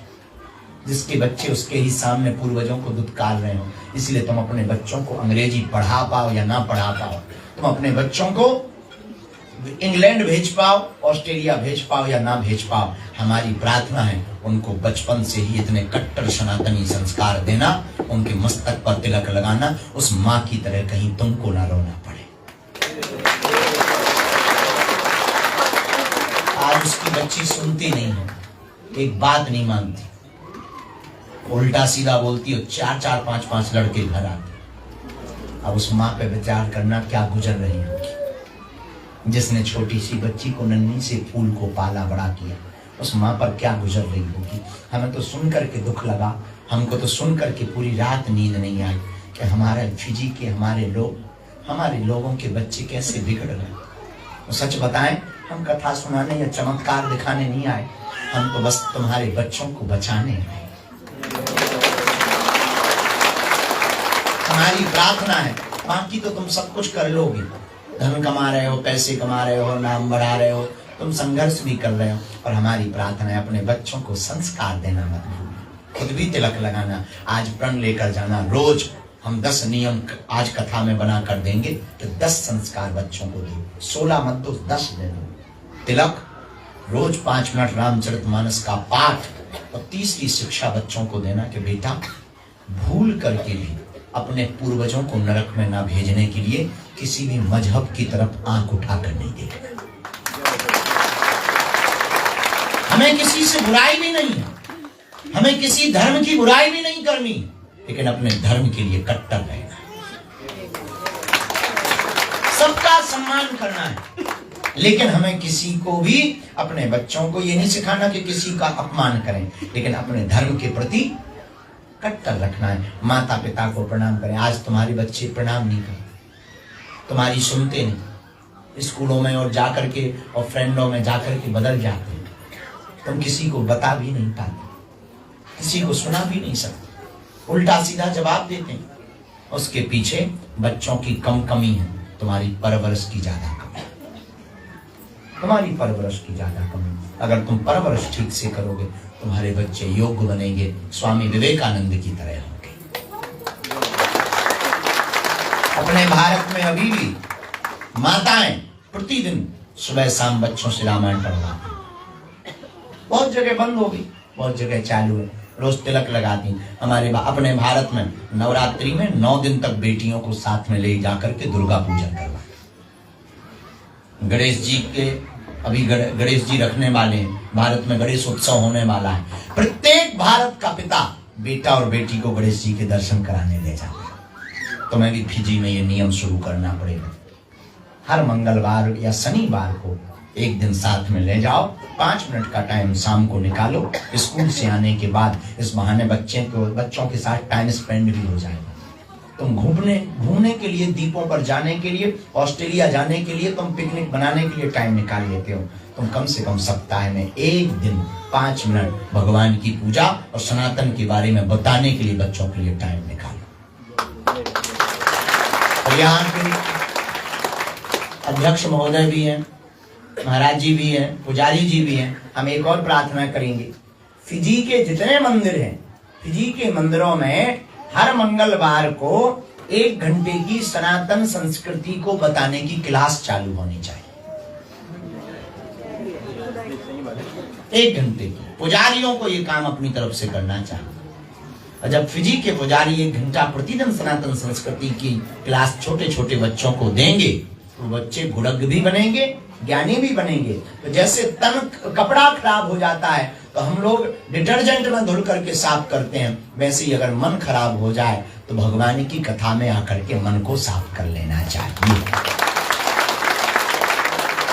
Speaker 6: जिसके बच्चे उसके ही सामने पूर्वजों को दुत्कार रहे हो। इसलिए तुम अपने बच्चों को अंग्रेजी पढ़ा पाओ या ना पढ़ा पाओ, तुम अपने बच्चों को इंग्लैंड भेज पाओ, ऑस्ट्रेलिया भेज पाओ या ना भेज पाओ, हमारी प्रार्थना है उनको बचपन से ही इतने कट्टर सनातनी संस्कार देना, उनके मस्तक पर तिलक लगाना, उस माँ की तरह कहीं तुमको ना रोना पड़े। आज उसकी बच्ची सुनती नहीं है, एक बात नहीं मानती, उल्टा सीधा बोलती है, 4-4, 5-5 लड़के घर आते। अब उस माँ पे विचार करना क्या गुजर रही होगी, जिसने छोटी सी बच्ची को नन्ही से फूल को पाला बड़ा किया, उस माँ पर क्या गुजर रही होगी। हमें तो सुन करके दुख लगा, हमको तो सुन करके पूरी रात नींद नहीं आई कि हमारे फिजी के हमारे लोगों के बच्चे कैसे बिगड़ गए। तो सच बताएं, हम कथा सुनाने या चमत्कार दिखाने नहीं आए, हम तो बस तुम्हारे बच्चों को बचाने आए। हमारी प्रार्थना है, बाकी तो तुम सब कुछ कर लोगे, धन कमा रहे हो, पैसे कमा रहे हो, नाम बढ़ा रहे हो, तुम संघर्ष भी कर रहे हो, और हमारी प्रार्थना है अपने बच्चों को संस्कार देना मत भूलना, खुद भी तिलक लगाना, आज प्रण लेकर जाना। रोज हम 10 नियम आज कथा में बना कर देंगे तो 10 संस्कार बच्चों को दो, 16 मत दो, 10 दे दो। तिलक, रोज 5 मिनट रामचरितमानस का पाठ, और तीसरी शिक्षा बच्चों को देना कि बेटा भूल करके भी अपने पूर्वजों को नरक में ना भेजने के लिए किसी भी मजहब की तरफ आंख उठाकर नहीं देखना। हमें किसी से बुराई भी नहीं है, हमें किसी धर्म की बुराई भी नहीं करनी, लेकिन अपने धर्म के लिए कट्टर रहना, सबका सम्मान करना है, लेकिन हमें किसी को भी, अपने बच्चों को ये नहीं सिखाना कि किसी का अपमान करें, लेकिन अपने धर्म के प्रति कट्टर रखना है। माता पिता को प्रणाम करें। आज तुम्हारे बच्चे प्रणाम नहीं करते, तुम्हारी सुनते नहीं, स्कूलों में और जाकर के और फ्रेंडों में जाकर के बदल जाते हैं, तुम किसी को बता भी नहीं पाते, किसी को सुना भी नहीं सकते, उल्टा सीधा जवाब देते हैं। उसके पीछे बच्चों की कमी है, तुम्हारी परवरिश की ज्यादा कमी, तुम्हारी परवरिश की ज्यादा कमी। अगर तुम परवरिश ठीक से करोगे, तुम्हारे बच्चे योग्य बनेंगे, स्वामी विवेकानंद की तरह होंगे। अपने भारत में अभी भी माताएं प्रतिदिन सुबह शाम बच्चों से रामायण पढ़वाती, बहुत जगह बंद हो गई, बहुत जगह चालू है, रोज तिलक लगाती। हमारे अपने भारत में नवरात्रि में 9 दिन तक बेटियों को साथ में ले जाकर के दुर्गा पूजन करवाते। गणेश जी के अभी गणेश जी रखने वाले हैं, भारत में गणेश उत्सव होने वाला है, प्रत्येक भारत का पिता बेटा और बेटी को गणेश जी के दर्शन कराने ले जाता है। तो मैं भी फिजी में ये नियम शुरू करना पड़ेगा, हर मंगलवार या शनिवार को एक दिन साथ में ले जाओ, 5 मिनट का टाइम शाम को निकालो, स्कूल से आने के बाद इस बहाने बच्चों के साथ टाइम स्पेंड भी हो जाएगा। तुम घूमने के लिए, द्वीपों पर जाने के लिए, ऑस्ट्रेलिया जाने के लिए, तुम पिकनिक बनाने के लिए टाइम निकाल लेते हो, तुम कम से कम सप्ताह में एक दिन 5 मिनट भगवान की पूजा और सनातन के बारे में बताने के लिए बच्चों के लिए टाइम निकालो। और यहाँ पे अध्यक्ष महोदय भी हैं, महाराज जी भी हैं, पुजारी जी भी हैं। हम एक और प्रार्थना करेंगे, फिजी के जितने मंदिर हैं, फिजी के मंदिरों में हर मंगलवार को 1 घंटे की सनातन संस्कृति को बताने की क्लास चालू होनी चाहिए। 1 घंटे की, पुजारियों को ये काम अपनी तरफ से करना चाहिए। और जब फिजी के पुजारी 1 घंटा प्रतिदिन सनातन संस्कृति की क्लास छोटे छोटे बच्चों को देंगे, तो बच्चे गुणज्ञ भी बनेंगे, ज्ञानी भी बनेंगे। तो जैसे तन कपड़ा खराब हो जाता है तो हम लोग डिटर्जेंट में धुल करके साफ करते हैं, वैसे ही अगर मन खराब हो जाए तो भगवान की कथा में आकर के मन को साफ कर लेना चाहिए।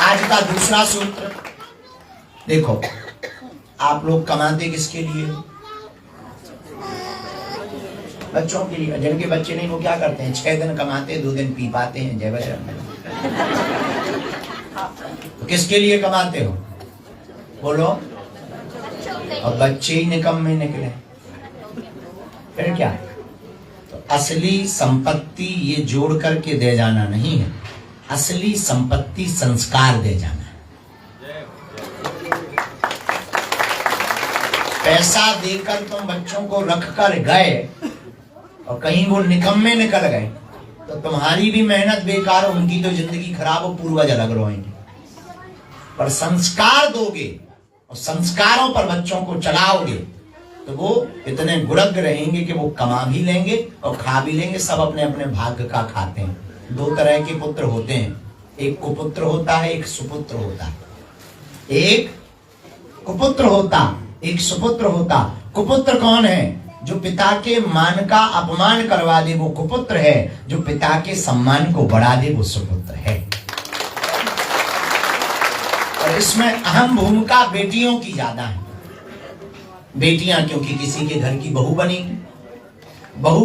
Speaker 6: आज का दूसरा सूत्र देखो, आप लोग कमाते किसके लिए? बच्चों के लिए। जिनके बच्चे नहीं वो क्या करते हैं, 6 दिन कमाते, 2 दिन पी पाते हैं। जय बजरंग। तो किसके लिए कमाते हो बोलो? और बच्चे ही निकम्मे निकले फिर क्या? तो असली संपत्ति ये जोड़ करके दे जाना नहीं है, असली संपत्ति संस्कार दे जाना है। पैसा देकर तुम बच्चों को रख कर गए और कहीं वो निकम्मे निकल गए तो तुम्हारी भी मेहनत बेकार हो, उनकी तो जिंदगी खराब हो, पूर्वज अलग रोएंगे। पर संस्कार दोगे और संस्कारों पर बच्चों को चलाओगे तो वो इतने गुरग रहेंगे कि वो कमा भी लेंगे और खा भी लेंगे। सब अपने अपने भाग्य का खाते हैं। 2 तरह के पुत्र होते हैं, एक कुपुत्र होता है, एक सुपुत्र होता है। एक कुपुत्र होता, एक सुपुत्र होता। कुपुत्र कौन है? जो पिता के मान का अपमान करवा दे वो कुपुत्र है, जो पिता के सम्मान को बढ़ा दे वो सुपुत्र है। और इसमें अहम भूमिका बेटियों की ज्यादा है। बेटियां क्योंकि किसी के घर की बहू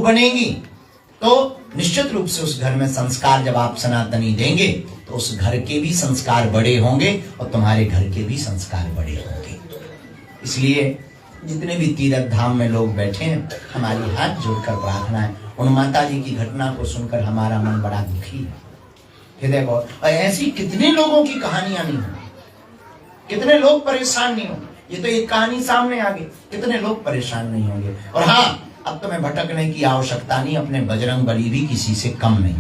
Speaker 6: बनेगी तो निश्चित रूप से उस घर में संस्कार जब आप सनातनी देंगे तो उस घर के भी संस्कार बड़े होंगे और तुम्हारे घर के भी संस्कार बड़े होंगे। इसलिए जितने भी तीर्थ धाम में लोग बैठे हैं, हमारी हाथ जोड़कर प्रार्थना है। उन माता जी की घटना को सुनकर हमारा मन बड़ा दुखी है। हृदय को, और ऐसी कितने लोगों की कहानियां नहीं हो, कितने लोग परेशान नहीं होंगे। ये तो एक कहानी सामने आ गई, कितने लोग परेशान नहीं होंगे। और हाँ, अब तुम्हें भटकने की आवश्यकता नहीं, अपने बजरंग बली भी किसी से कम नहीं।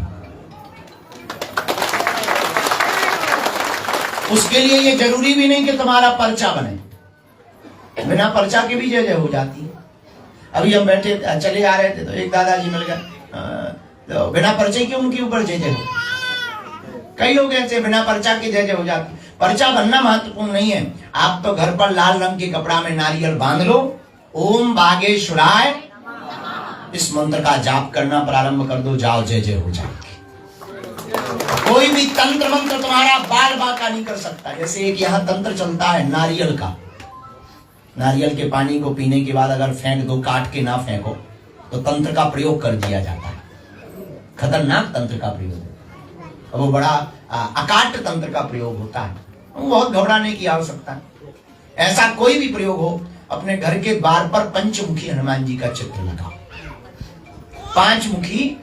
Speaker 6: उसके लिए ये जरूरी भी नहीं कि तुम्हारा पर्चा बने, बिना पर्चा के भी जय जय हो जाती है। अभी हम बैठे चले आ रहे थे तो एक दादाजी मिल गए, तो बिना पर्चे के उनके ऊपर जय जय हो। कई लोग ऐसे बिना पर्चा के जय जय हो जाती। पर्चा बनना महत्वपूर्ण नहीं है। आप तो घर पर लाल रंग के कपड़ा में नारियल बांध लो, ओम बागेश्वराय इस मंत्र का जाप करना प्रारंभ कर दो, जाओ जय जय हो जाएगी। कोई भी तंत्र मंत्र तुम्हारा बाल बाका नहीं कर सकता। जैसे एक यहाँ तंत्र चलता है नारियल का, नारियल के पानी को पीने के बाद अगर फेंक दो, काट के ना फेंको, तो तंत्र का प्रयोग कर दिया जाता है। खतरनाक तंत्र का प्रयोग, वो बड़ा अकाट्य तंत्र का प्रयोग होता है। बहुत घबराने की आवश्यकता है। ऐसा कोई भी प्रयोग हो, अपने घर के द्वार पर पंचमुखी हनुमान जी का चित्र लगाओ, 5 मुखी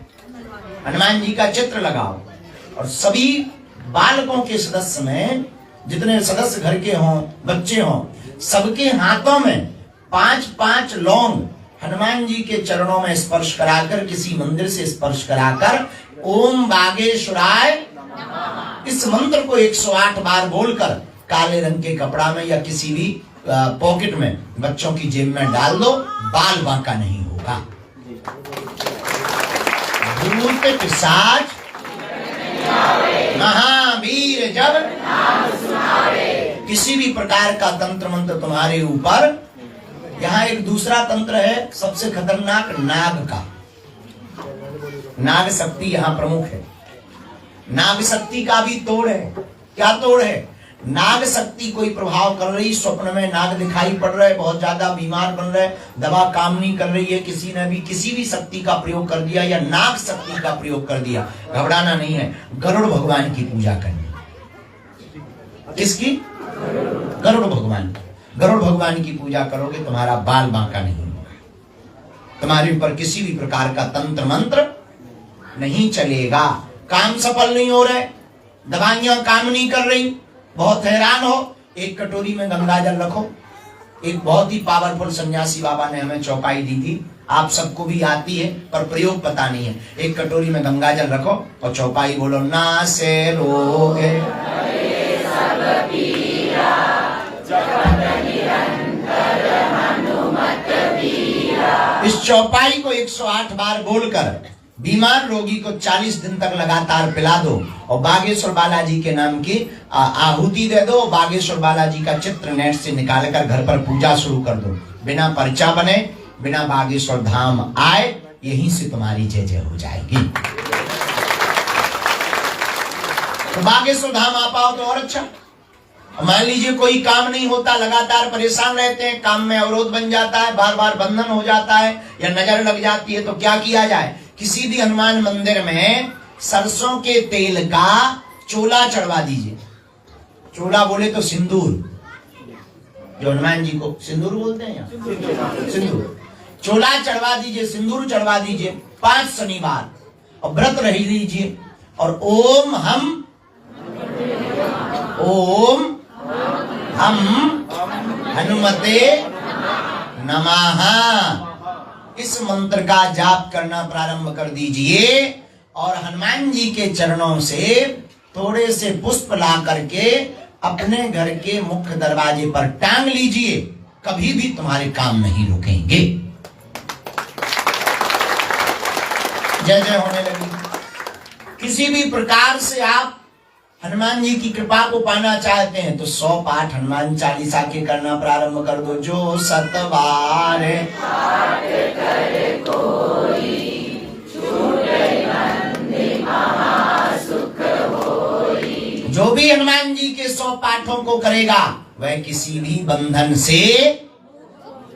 Speaker 6: हनुमान जी का चित्र लगाओ। और सभी बालकों के सदस्य में, जितने सदस्य घर के हों, बच्चे हों, सबके हाथों में 5-5 लौंग हनुमान जी के चरणों में स्पर्श कराकर, किसी मंदिर से स्पर्श कराकर ओम बागेश्वराय इस मंत्र को 108 बार बोलकर काले रंग के कपड़ा में या किसी भी पॉकेट में बच्चों की जेब में डाल दो, बाल बांका नहीं होगा। भूत पिशाच महावीर जब किसी भी प्रकार का तंत्र मंत्र तुम्हारे ऊपर। यहाँ एक दूसरा तंत्र है सबसे खतरनाक, नाग का। नाग शक्ति यहाँ प्रमुख है। नाग शक्ति का भी तोड़ है। क्या तोड़ है? नाग शक्ति कोई प्रभाव कर रही, स्वप्न में नाग दिखाई पड़ रहे, बहुत ज्यादा बीमार बन रहे, दवा काम नहीं कर रही है, किसी ने भी किसी भी शक्ति का प्रयोग कर दिया या नाग शक्ति का प्रयोग कर दिया, घबराना नहीं है। गरुड़ भगवान की पूजा करनी। किसकी? गरुड़ भगवान। गरुड़ भगवान की पूजा करोगे तुम्हारा बाल बांका नहीं होगा। तुम्हारे ऊपर किसी भी प्रकार का तंत्र मंत्र नहीं चलेगा। काम सफल नहीं हो रहे, दवाइयां काम नहीं कर रही, बहुत हैरान हो, एक कटोरी में गंगा जल रखो। एक बहुत ही पावरफुल सन्यासी बाबा ने हमें चौपाई दी थी, आप सबको भी आती है पर प्रयोग पता नहीं है। एक कटोरी में गंगा जल रखो और चौपाई बोलो, ना से रोगे इस चौपाई को 108 बार बोलकर बीमार रोगी को 40 दिन तक लगातार पिला दो और बागेश्वर बालाजी के नाम की आहुति दे दो। बागेश्वर बालाजी का चित्र नेट से निकालकर घर पर पूजा शुरू कर दो। बिना पर्चा बने, बिना बागेश्वर धाम आए, यहीं से तुम्हारी जय जय हो जाएगी। तो बागेश्वर धाम आ पाओ तो और अच्छा। मान लीजिए कोई काम नहीं होता, लगातार परेशान रहते हैं, काम में अवरोध बन जाता है, बार बार बंधन हो जाता है या नजर लग जाती है, तो क्या किया जाए? किसी भी हनुमान मंदिर में सरसों के तेल का चोला चढ़वा दीजिए। चोला बोले तो सिंदूर, जो हनुमान जी को सिंदूर बोलते हैं यहाँ, सिंदूर चोला चढ़वा दीजिए, सिंदूर चढ़वा दीजिए 5 शनिवार और व्रत रह लीजिए। और ओम हम हनुमते नमः, इस मंत्र का जाप करना प्रारंभ कर दीजिए और हनुमान जी के चरणों से थोड़े से पुष्प ला करके अपने घर के मुख्य दरवाजे पर टांग लीजिए। कभी भी तुम्हारे काम नहीं रुकेंगे। जय जय होने लगी। किसी भी प्रकार से आप हनुमान जी की कृपा को पाना चाहते हैं तो 100 पाठ हनुमान चालीसा के करना प्रारंभ कर दो। जो 7 बार जो भी हनुमान जी के 100 पाठों को करेगा वह किसी भी बंधन से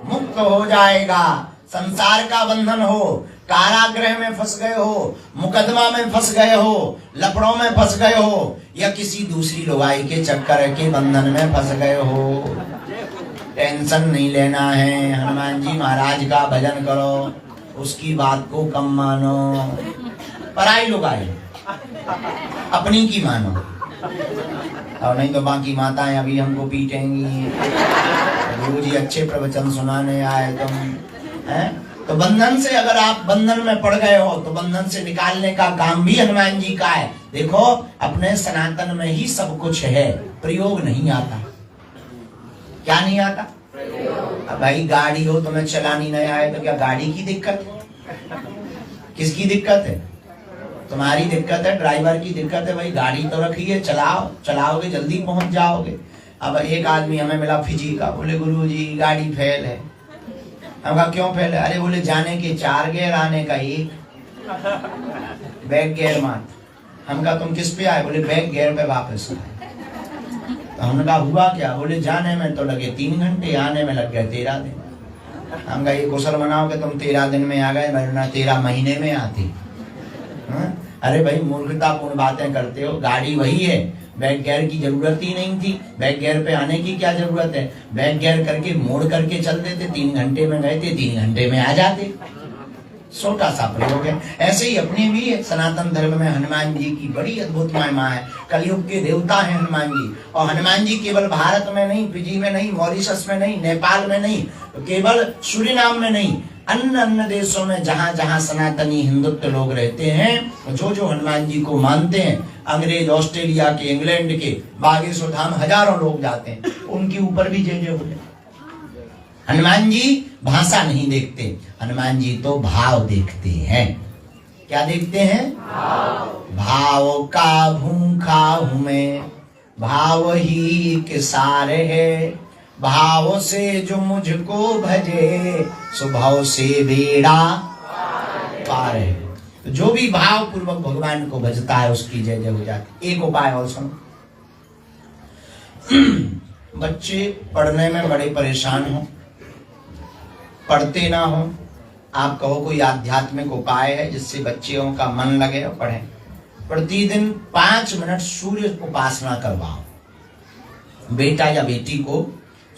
Speaker 6: मुक्त हो जाएगा। संसार का बंधन हो, कारागृह में फंस गए हो, मुकदमा में फंस गए हो, लफड़ों में फंस गए हो या किसी दूसरी लुगाई के चक्कर के बंधन में फंस गए हो, टेंशन नहीं लेना है। हनुमान जी महाराज का भजन करो, उसकी बात को कम मानो। पराई लुगाई अपनी की मानो, और नहीं तो बाकी माताएं अभी हमको पीटेंगी। गुरु जी अच्छे प्रवचन सुनाने आए तुम हैं। तो बंधन से अगर आप बंधन में पड़ गए हो तो बंधन से निकालने का काम भी हनुमान जी का है। देखो अपने सनातन में ही सब कुछ है, प्रयोग नहीं आता। क्या नहीं आता? अब भाई गाड़ी हो तुम्हें चलानी नहीं आए तो क्या गाड़ी की दिक्कत है? किसकी दिक्कत है? तुम्हारी दिक्कत है, ड्राइवर की दिक्कत है। भाई गाड़ी तो रखी है, चलाओ, चलाओगे जल्दी पहुंच जाओगे। अब एक आदमी हमें मिला फिजी का, बोले गुरु जी गाड़ी फेल है। हम कहा क्यों फेल है? अरे बोले जाने के 4 गियर, आने का 1, बैक गियर मात। हम कहा तुम किस पे आए? बोले बैक गियर पे वापस आए। तो हमने कहा हुआ क्या? बोले जाने में तो लगे 3 घंटे, आने में लग गए 13 दिन। हम कहा ये कुशल मनाओ कि तुम 13 दिन में आ गए, वरना 13 महीने में आती। अरे भाई मूर्खतापूर्ण बातें करते हो। गाड़ी वही है, बैक गियर की जरूरत ही नहीं थी। बैक गियर पे आने की क्या जरूरत है? बैक गियर करके मोड़ करके चल देते, 3 घंटे में गए थे, 3 घंटे में आ जाते। छोटा सा प्रयोग है। ऐसे ही अपने भी सनातन धर्म में हनुमान जी की बड़ी अद्भुत महिमा है। कलयुग के देवता है हनुमान जी। और हनुमान जी केवल भारत में नहीं, फिजी में नहीं, मॉरिशस में नहीं, नेपाल में नहीं, केवल सूरीनाम में नहीं, अन्य देशों में जहां जहां सनातनी हिंदुत्व लोग रहते हैं, जो हनुमान जी को मानते हैं, अंग्रेज, ऑस्ट्रेलिया के, इंग्लैंड के, बागेश्वर धाम हजारों लोग जाते हैं, उनके ऊपर भी जय जय हो जाए। हनुमान जी भाषा नहीं देखते, हनुमान जी तो भाव देखते हैं। क्या देखते हैं? भाव का भूखा हूं मैं, भाव ही के सारे है। भाव से जो मुझको भजे, स्वभाव से बेड़ा पार है। तो जो भी भाव पूर्वक भगवान को भजता है उसकी जय जय हो जाती। एक उपाय और सुनो। बच्चे पढ़ने में बड़े परेशान हो, पढ़ते ना हो, आप कहो कोई आध्यात्मिक उपाय है जिससे बच्चों का मन लगे और पढ़े। प्रतिदिन 5 मिनट सूर्य उपासना करवाओ। बेटा या बेटी को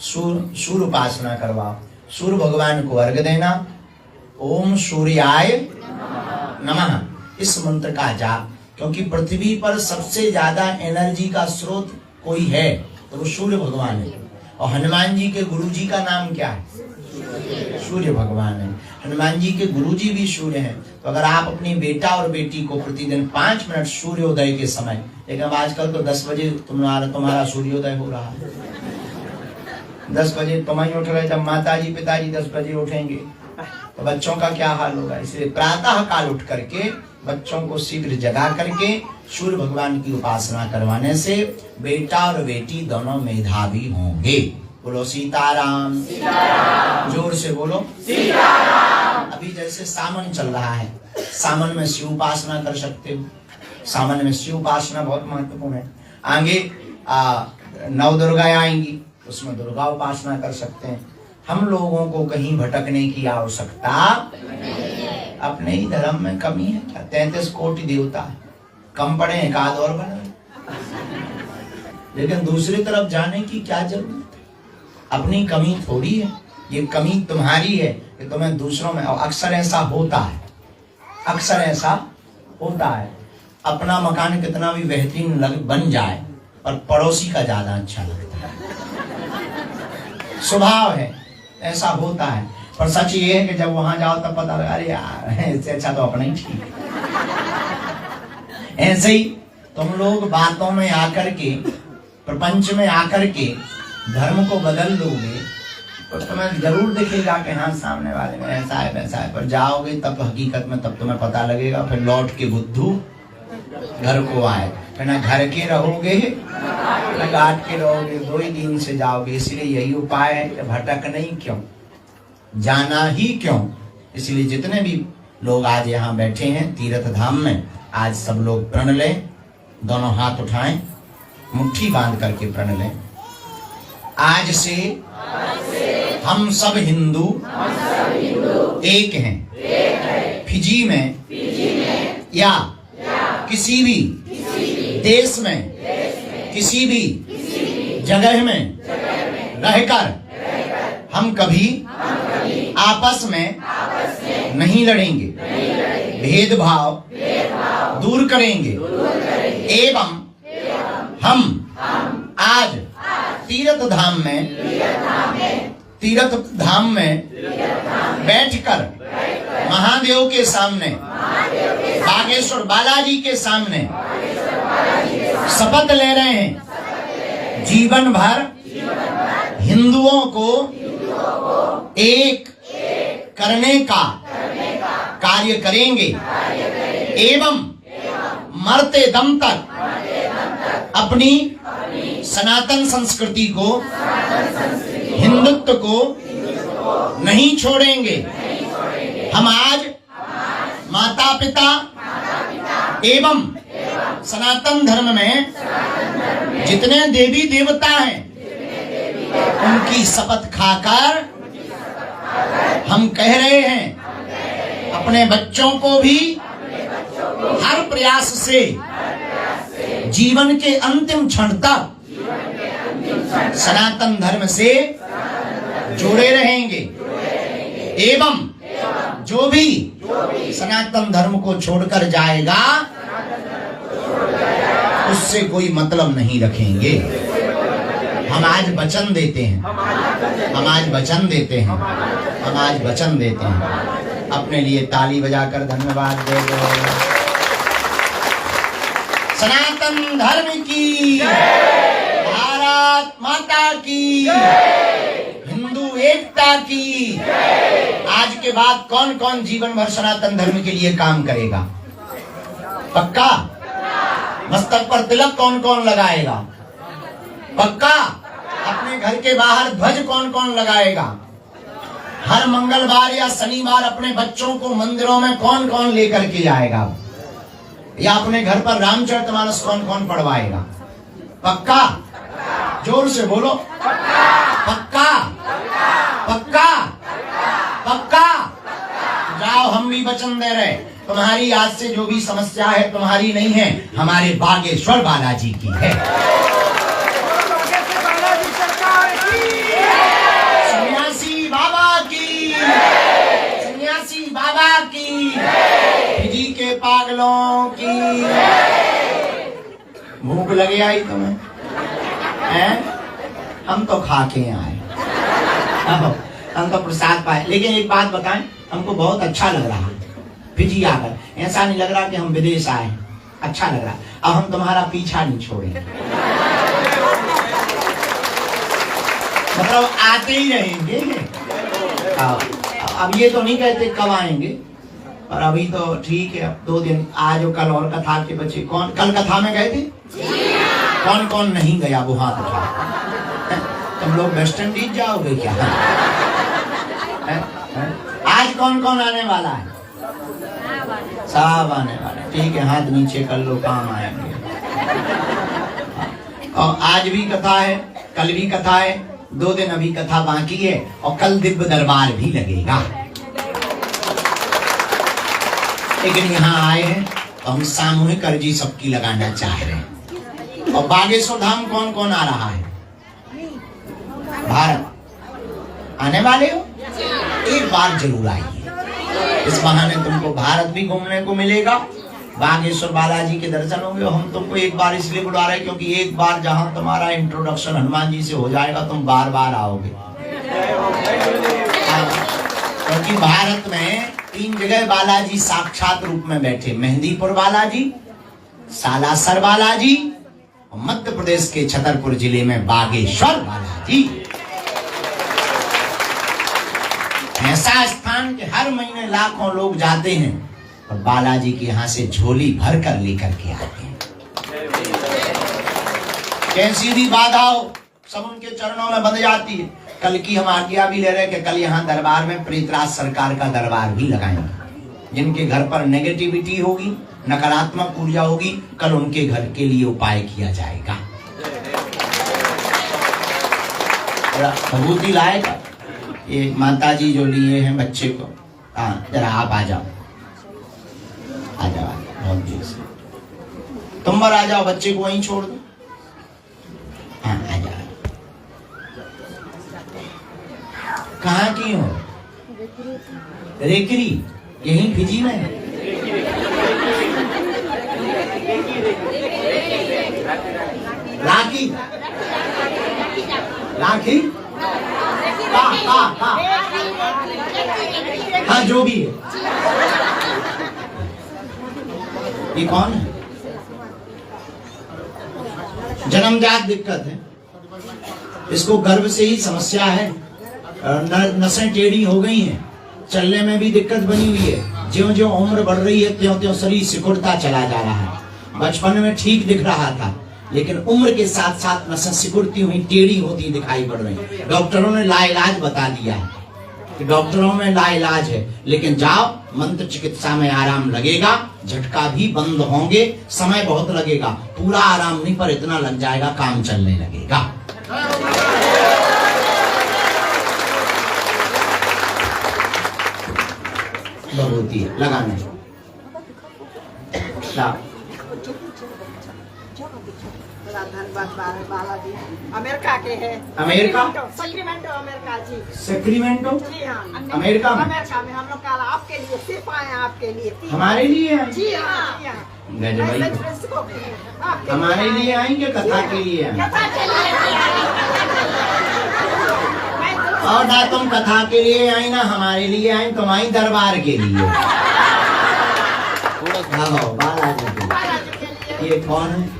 Speaker 6: सूर्य उपासना करवाओ। सूर्य भगवान को अर्घ देना। ओम सूर्याय नमः, इस मंत्र का जाप। क्योंकि पृथ्वी पर सबसे ज्यादा एनर्जी का स्रोत कोई है तो वो सूर्य भगवान है। और हनुमान जी के गुरु जी का नाम क्या है? सूर्य भगवान है। हनुमान जी के गुरु जी भी सूर्य हैं। तो अगर आप अपनी बेटा और बेटी को प्रतिदिन 5 मिनट सूर्योदय के समय, लेकिन आजकल तो 10 बजे तुम्हारा सूर्योदय हो रहा है। 10 बजे तुम ही उठ रहे, जब माताजी पिताजी 10 बजे उठेंगे तो बच्चों का क्या हाल होगा। इसलिए प्रातः काल उठ करके बच्चों को शीघ्र जगा करके सूर्य भगवान की उपासना करवाने से बेटा और बेटी दोनों मेधावी होंगे। बोलो सीताराम, जोर से बोलो सीताराम। अभी जैसे सावन चल रहा है, सावन में शिव उपासना कर सकते हो। सावन में शिव उपासना बहुत महत्वपूर्ण है। आगे नव दुर्गा आएंगी, उसमें दुर्गा उपासना कर सकते हैं। हम लोगों को कहीं भटकने की आवश्यकता, अपने ही धर्म में कमी है क्या? 33 कोटि देवता है, कम पड़े एक आध और बना, लेकिन दूसरी तरफ जाने की क्या जरूरत है? अपनी कमी थोड़ी है, ये कमी तुम्हारी है कि तुम्हें दूसरों में। और अक्सर ऐसा होता है, अक्सर ऐसा होता है। अपना मकान कितना भी बेहतरीन बन जाए पर पड़ोसी का ज्यादा अच्छा लगता है, स्वभाव है, ऐसा होता है। पर सच ये है कि जब वहां जाओ तब पता लगा, अरे यार इससे अच्छा तो अपना ही ठीक है। ऐसे ही तुम लोग बातों में आकर के, प्रपंच में आकर के धर्म को बदल लोगे तो तुम्हें जरूर दिखेगा कि हाँ सामने वाले में ऐसा है वैसा है। पर जाओगे तब हकीकत में तब तुम्हें पता लगेगा। फिर लौट के बुद्धू घर को आए, फिर ना घर के रहोगे ना घाट के रहोगे, 2 ही दिन से जाओगे। इसलिए यही उपाय है कि भटक नहीं क्यों, जाना ही क्यों। इसलिए जितने भी लोग आज यहाँ बैठे हैं तीर्थ धाम में, आज सब लोग प्रण लें, दोनों हाथ उठाएं, मुट्ठी बांध करके प्रण लें। आज से हम सब हिंदू एक हैं। फिजी में या किसी भी देश में, किसी भी जगह में रहकर हम कभी आपस में नहीं लड़ेंगे, भेदभाव दूर करेंगे एवं हम आज तीर्थ धाम में बैठकर महादेव के सामने, बागेश्वर बालाजी के सामने शपथ ले रहे हैं, जीवन भर हिंदुओं को एक करने का कार्य करेंगे एवं मरते दम तक अपनी सनातन संस्कृति को, हिंदुत्व को नहीं छोड़ेंगे। हम आज माता पिता एवं सनातन धर्म में जितने देवी देवता हैं उनकी शपथ खाकर हम कह रहे हैं अपने बच्चों को भी हर प्रयास से जीवन के अंतिम क्षण तक सनातन धर्म से जुड़े रहेंगे एवं जो भी सनातन धर्म को छोड़कर जाएगा उससे कोई मतलब नहीं रखेंगे। हम आज वचन देते हैं, हम आज वचन देते हैं, हम आज वचन देते हैं। अपने लिए ताली बजाकर धन्यवाद दे दो। सनातन धर्म की, भारत माता की, हिंदू एकता की। आज के बाद कौन कौन जीवन भर सनातन धर्म के लिए काम करेगा? पक्का? मस्तक पर तिलक कौन कौन लगाएगा? पक्का? अपने घर के बाहर ध्वज कौन कौन लगाएगा? हर मंगलवार या शनिवार अपने बच्चों को मंदिरों में कौन कौन लेकर के जाएगा? या अपने घर पर रामचरितमानस कौन कौन पढ़वाएगा? पक्का? जोर से बोलो। पक्का? पक्का? पक्का? जाओ, हम भी वचन दे रहे, तुम्हारी आज से जो भी समस्या है तुम्हारी नहीं है, हमारे बागेश्वर बालाजी की है। सन्यासी बाबा की, सन्यासी बाबा की, फिजी के पागलों की। भूख लगे आई तुम्हें? हैं? हम तो खा के आए, हम तो प्रसाद पाए। लेकिन एक बात बताएं, हमको बहुत अच्छा लग रहा है फिजी आकर। ऐसा नहीं लग रहा कि हम विदेश आए, अच्छा लग रहा। अब हम तुम्हारा पीछा नहीं छोड़ेंगे, मतलब आते ही रहेंगे। अब ये तो नहीं कहते कब आएंगे, पर अभी तो ठीक है, अब 2 दिन आज और कल और कथा के बच्चे। कौन कल कथा में गए थे? कौन कौन नहीं गया वो हाथ उठा। तुम लोग वेस्ट इंडीज जाओगे क्या? आज कौन कौन आने वाला है? सब आने वाले। ठीक है, हाथ नीचे कर लो, काम आएंगे। और आज भी कथा है, कल भी कथा है, 2 दिन अभी कथा बाकी है, और कल दिव्य दरबार भी लगेगा। लेकिन यहाँ आए हैं तो हम सामूहिक अर्जी सबकी लगाना चाह रहे हैं। और बागेश्वर धाम कौन कौन आ रहा है? भारत आने वाले हो? एक बार जरूर आइए, इस बहाने तुमको भारत भी घूमने को मिलेगा, बागेश्वर बालाजी के दर्शन होंगे। हम तुमको एक बार इसलिए बुला रहे हैं क्योंकि एक बार जहां तुम्हारा इंट्रोडक्शन हनुमान जी से हो जाएगा, तुम बार बार आओगे। क्योंकि भारत में 3 जगह बालाजी साक्षात रूप में बैठे, मेहंदीपुर बालाजी, सालासर बालाजी, और मध्य प्रदेश के छतरपुर जिले में बागेश्वर बालाजी। ऐसा स्थान कि हर महीने लाखों लोग जाते हैं और बालाजी के यहाँ से झोली भर कर लेकर के आते हैं। कैसी भी बाधा हो सब उनके चरणों में बंध जाती है। कल की हम आज्ञा भी ले रहे कि कल यहाँ दरबार में प्रेतराज सरकार का दरबार भी लगाएंगे। जिनके घर पर नेगेटिविटी होगी, नकारात्मक ऊर्जा होगी, कल उनके घर के लिए उपाय किया जाएगा। भभूति लाएगा ये माताजी जो लिए हैं बच्चे को। हाँ, जरा आप आ जाओ, आ जाओ, बहुत देर से तुम पर आ जाओ, बच्चे को वहीं छोड़ दो। हाँ, आ जाओ। कहाँ की हो? रेकरी, यहीं फिजी में। राखी, राखी, हाँ जो भी है। ये कौन है? जन्मजात दिक्कत है, इसको गर्भ से ही समस्या है, नसें टेढ़ी हो गई हैं, चलने में भी दिक्कत बनी हुई है। ज्यों ज्यों उम्र बढ़ रही है त्यों त्यों शरीर सिकुड़ता चला जा रहा है। बचपन में ठीक दिख रहा था, लेकिन उम्र के साथ साथ नसें सिकुड़ती हुई टेढ़ी होती दिखाई पड़ रही। डॉक्टरों ने लाइलाज बता दिया है कि डॉक्टरों में लाइलाज है, लेकिन जाओ, मंत्र चिकित्सा में आराम लगेगा, झटका भी बंद होंगे, समय बहुत लगेगा, पूरा आराम नहीं पर इतना लग जाएगा, काम चलने लगेगा। भगवती लगाने
Speaker 7: धन्यवाद बालाजी। अमेरिका के है।
Speaker 6: अमेरिका?
Speaker 7: सैक्रामेंटो, अमेरिका जी।
Speaker 6: सैक्रामेंटो?
Speaker 7: जी हाँ,
Speaker 6: अमेरिका में?
Speaker 7: अमेरिका में हम लोग कल आपके लिए सिर्फ आए हैं, आपके लिए।
Speaker 6: हमारे लिए?
Speaker 7: जी हाँ, जी हाँ।
Speaker 6: हमारे लिए आएंगे, कथा के लिए? और ना तुम कथा के लिए आई ना हमारे लिए आई, तुम आई दरबार के लिए। बालाजी के लिए। ये कौन है?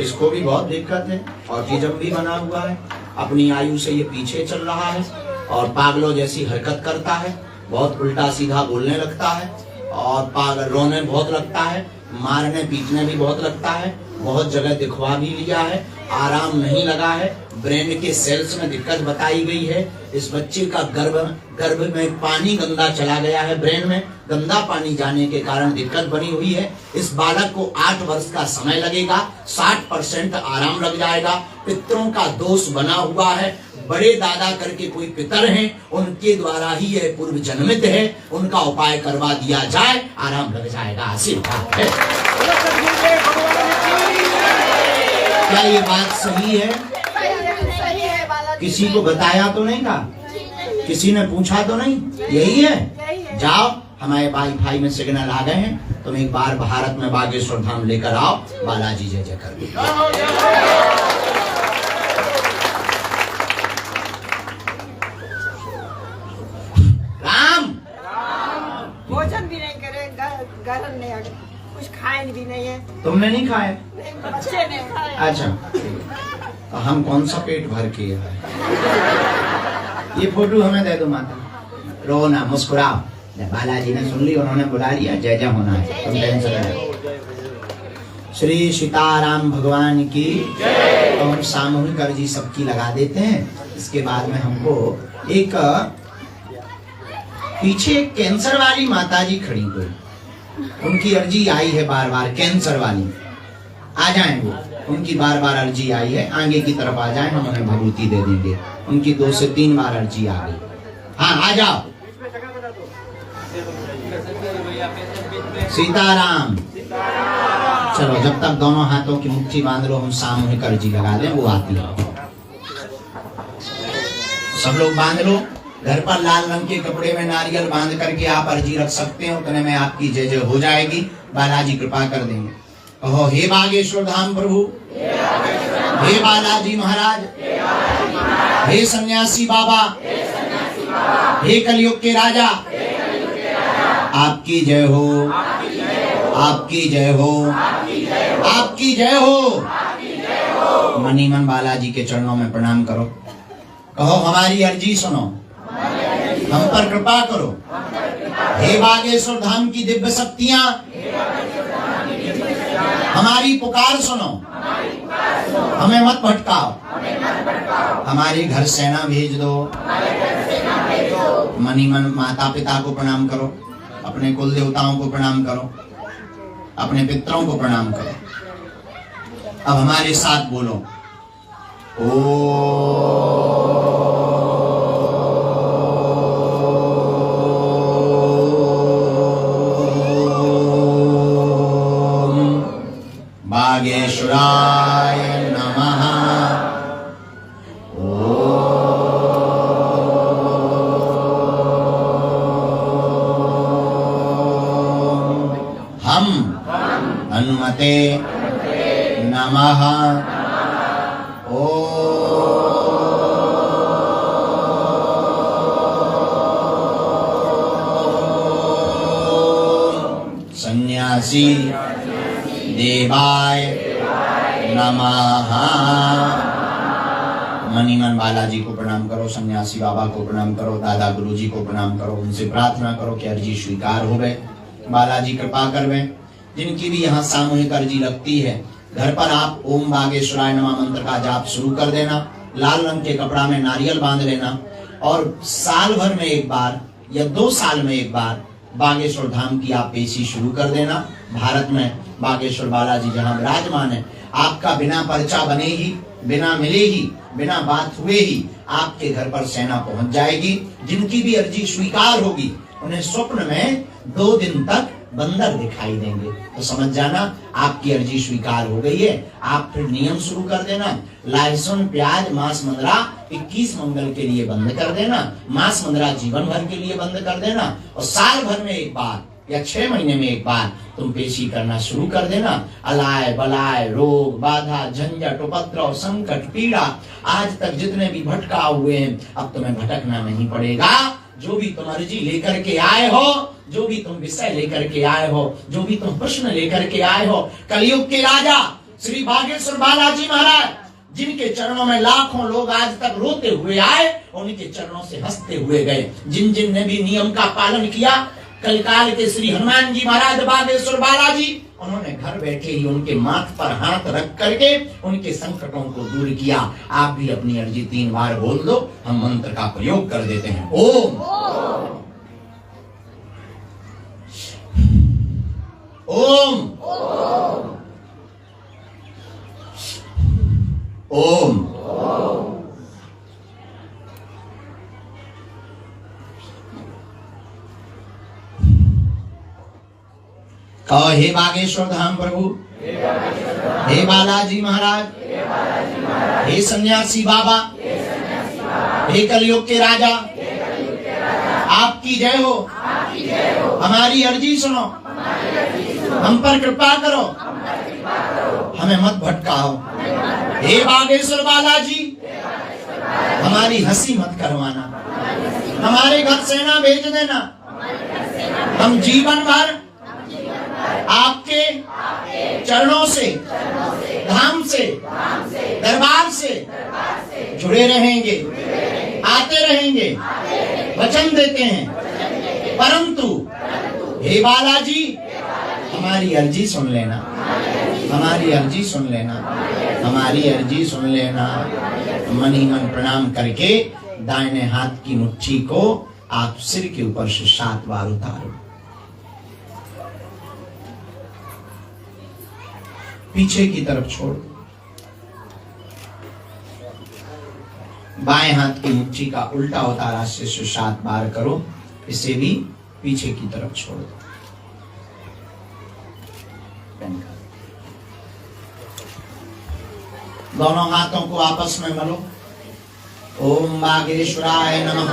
Speaker 6: इसको भी बहुत दिक्कत है, ऑटिज्म भी बना हुआ है, अपनी आयु से ये पीछे चल रहा है और पागलों जैसी हरकत करता है, बहुत उल्टा सीधा बोलने लगता है और पागल रोने बहुत लगता है, मारने पीटने भी बहुत लगता है, बहुत जगह दिखवा भी लिया है, आराम नहीं लगा है, ब्रेन के सेल्स में दिक्कत बताई गई है। इस बच्चे का गर्भ में पानी गंदा चला गया है, ब्रेन में गंदा पानी जाने के कारण दिक्कत बनी हुई है। इस बालक को 8 वर्ष का समय लगेगा, 60% आराम लग जाएगा। पितरों का दोष बना हुआ है, बड़े दादा करके कोई पितर हैं, उनके द्वारा ही यह पूर्व जन्मित है, उनका उपाय करवा दिया जाए, आराम लग जाएगा। आशीर्वाद है। क्या ये बात सही है?
Speaker 7: सही है बालाजी।
Speaker 6: किसी को बताया तो नहीं था? किसी ने पूछा तो नहीं? यही है? जाओ, हमारे वाईफाई में सिग्नल आ गए हैं, तुम एक बार भारत में बागेश्वर धाम लेकर आओ, बालाजी जय जय कर दो। राम
Speaker 7: भोजन भी नहीं करे, गरम नहीं, कुछ खाए भी नहीं है।
Speaker 6: तुमने नहीं खाया?
Speaker 7: बच्चे ने खाया।
Speaker 6: अच्छा, तो हम कौन सा पेट भर के आए? ये फोटो हमें दे दो माता, रो ना, मुस्कुराओ। बालाजी ने सुन ली, उन्होंने बुला लिया, जय जय होना है, तुम टेंशन न लो। श्री सीताराम भगवान की तो हम सामूहिक अर्जी सबकी लगा देते हैं। इसके बाद में हमको एक पीछे कैंसर वाली माता जी खड़ी हुई, उनकी अर्जी आई है बार बार, कैंसर वाली आ जाए वो, उनकी बार बार अर्जी आई है, आगे की तरफ आ जाए, हम उन्हें भभूति दे देंगे। उनकी 2 से 3 बार अर्जी आ गई। हाँ आ जाओ। सीताराम। चलो जब तक दोनों हाथों की मुट्ठी बांध लो, हम सामूहिक अर्जी लगा दें, वो आती है। सब लोग बांध लो। घर पर लाल रंग के कपड़े में नारियल बांध करके आप अर्जी रख सकते हो, उतने में आपकी जय जय हो जाएगी, बालाजी कृपा कर देंगे। कहो, हे बागेश्वर धाम प्रभु, हे बालाजी महाराज, हे सन्यासी बाबा, हे कलयुग के राजा, आपकी जय हो, आपकी जय हो, आपकी जय हो। मनी मन बालाजी के चरणों में प्रणाम करो। कहो, हमारी अर्जी सुनो, हम पर कृपा करो। हे बागेश्वर धाम की दिव्य शक्तियां, हमारी पुकार सुनो, हमें मत भटकाओ, हमारे घर सेना भेज दो। मनी मन माता पिता को प्रणाम करो, अपने कुल देवताओं को प्रणाम करो, अपने पितरों को प्रणाम करो। अब हमारे साथ बोलो, बागेश्वराय नमः। हम हनुमते नमः। सन्यासी देवाय नमः। मनीमन बालाजी को प्रणाम करो, सन्यासी बाबा को प्रणाम करो, दादा गुरुजी को प्रणाम करो, उनसे प्रार्थना करो कि अर्जी स्वीकार हो गए, बालाजी कृपा करवे। जिनकी भी यहाँ सामूहिक अर्जी लगती है, घर पर आप ओम बागेश्वराय नमः मंत्र का जाप शुरू कर देना, लाल रंग के कपड़ा में नारियल बांध लेना और साल भर में एक बार या 2 साल में एक बार बागेश्वर धाम की आप पेशी शुरू कर देना। भारत में बागेश्वर बालाजी जहाँ विराजमान है, आपका बिना पर्चा बने ही, बिना मिले ही, बिना बात हुए ही आपके घर पर सेना पहुंच जाएगी। जिनकी भी अर्जी स्वीकार होगी, उन्हें स्वप्न में 2 दिन तक बंदर दिखाई देंगे, तो समझ जाना आपकी अर्जी स्वीकार हो गई है। आप फिर नियम शुरू कर देना, लहसुन प्याज मांस मंदरा 21 मंगल के लिए बंद कर देना, मांस मंदरा जीवन भर के लिए बंद कर देना, और साल भर में एक बार या 6 महीने में एक बार तुम पेशी करना शुरू कर देना। अलाय बलाय रोग बाधा झंझट उपद्रव संकट पीड़ा आज तक जितने भी भटकाए हुए हैं, अब तुम्हें भटकना नहीं पड़ेगा। जो भी तुम अर्जी लेकर के आए हो, जो भी तुम विषय लेकर के आए हो, जो भी तुम प्रश्न लेकर के आए हो, कलयुग के राजा श्री बागेश्वर बालाजी महाराज, जिनके चरणों में लाखों लोग आज तक रोते हुए आए, उनके चरणों से हंसते हुए गए। जिन जिन ने भी नियम का पालन किया, कलकाल के श्री हनुमान जी महाराज बागेश्वर बालाजी, उन्होंने घर बैठे ही उनके माथ पर हाथ रख करके उनके संकटों को दूर किया। आप भी अपनी अर्जी 3 बार बोल दो, हम मंत्र का प्रयोग कर देते हैं। ओम ओम ओम कहो, हे बागेश्वर धाम प्रभु, हे बालाजी महाराज, हे सन्यासी बाबा, हे कलयुग के राजा, आपकी जय हो, हमारी अर्जी सुनो, हम पर कृपा करो, हमें मत भटकाओ। हे बागेश्वर बालाजी, हमारी हंसी मत करवाना, हमारे घर सेना भेज देना, हम जीवन भर आपके चरणों से, धाम से, दरबार से जुड़े रहेंगे। आते रहेंगे, वचन देते हैं। परंतु हे बालाजी, हमारी अर्जी सुन लेना, हमारी अर्जी सुन लेना, हमारी अर्जी सुन लेना। मन ही मन प्रणाम करके दाहिने हाथ की मुट्ठी को आप सिर के ऊपर से 7 बार उतारो, पीछे की तरफ छोड़ दो। बाएं हाथ की मुट्ठी का उल्टा उतारा से 7 बार करो, इसे भी पीछे की तरफ छोड़ दो। दोनों हाथों को आपस में मलो। ओम बागेश्वराय नमः,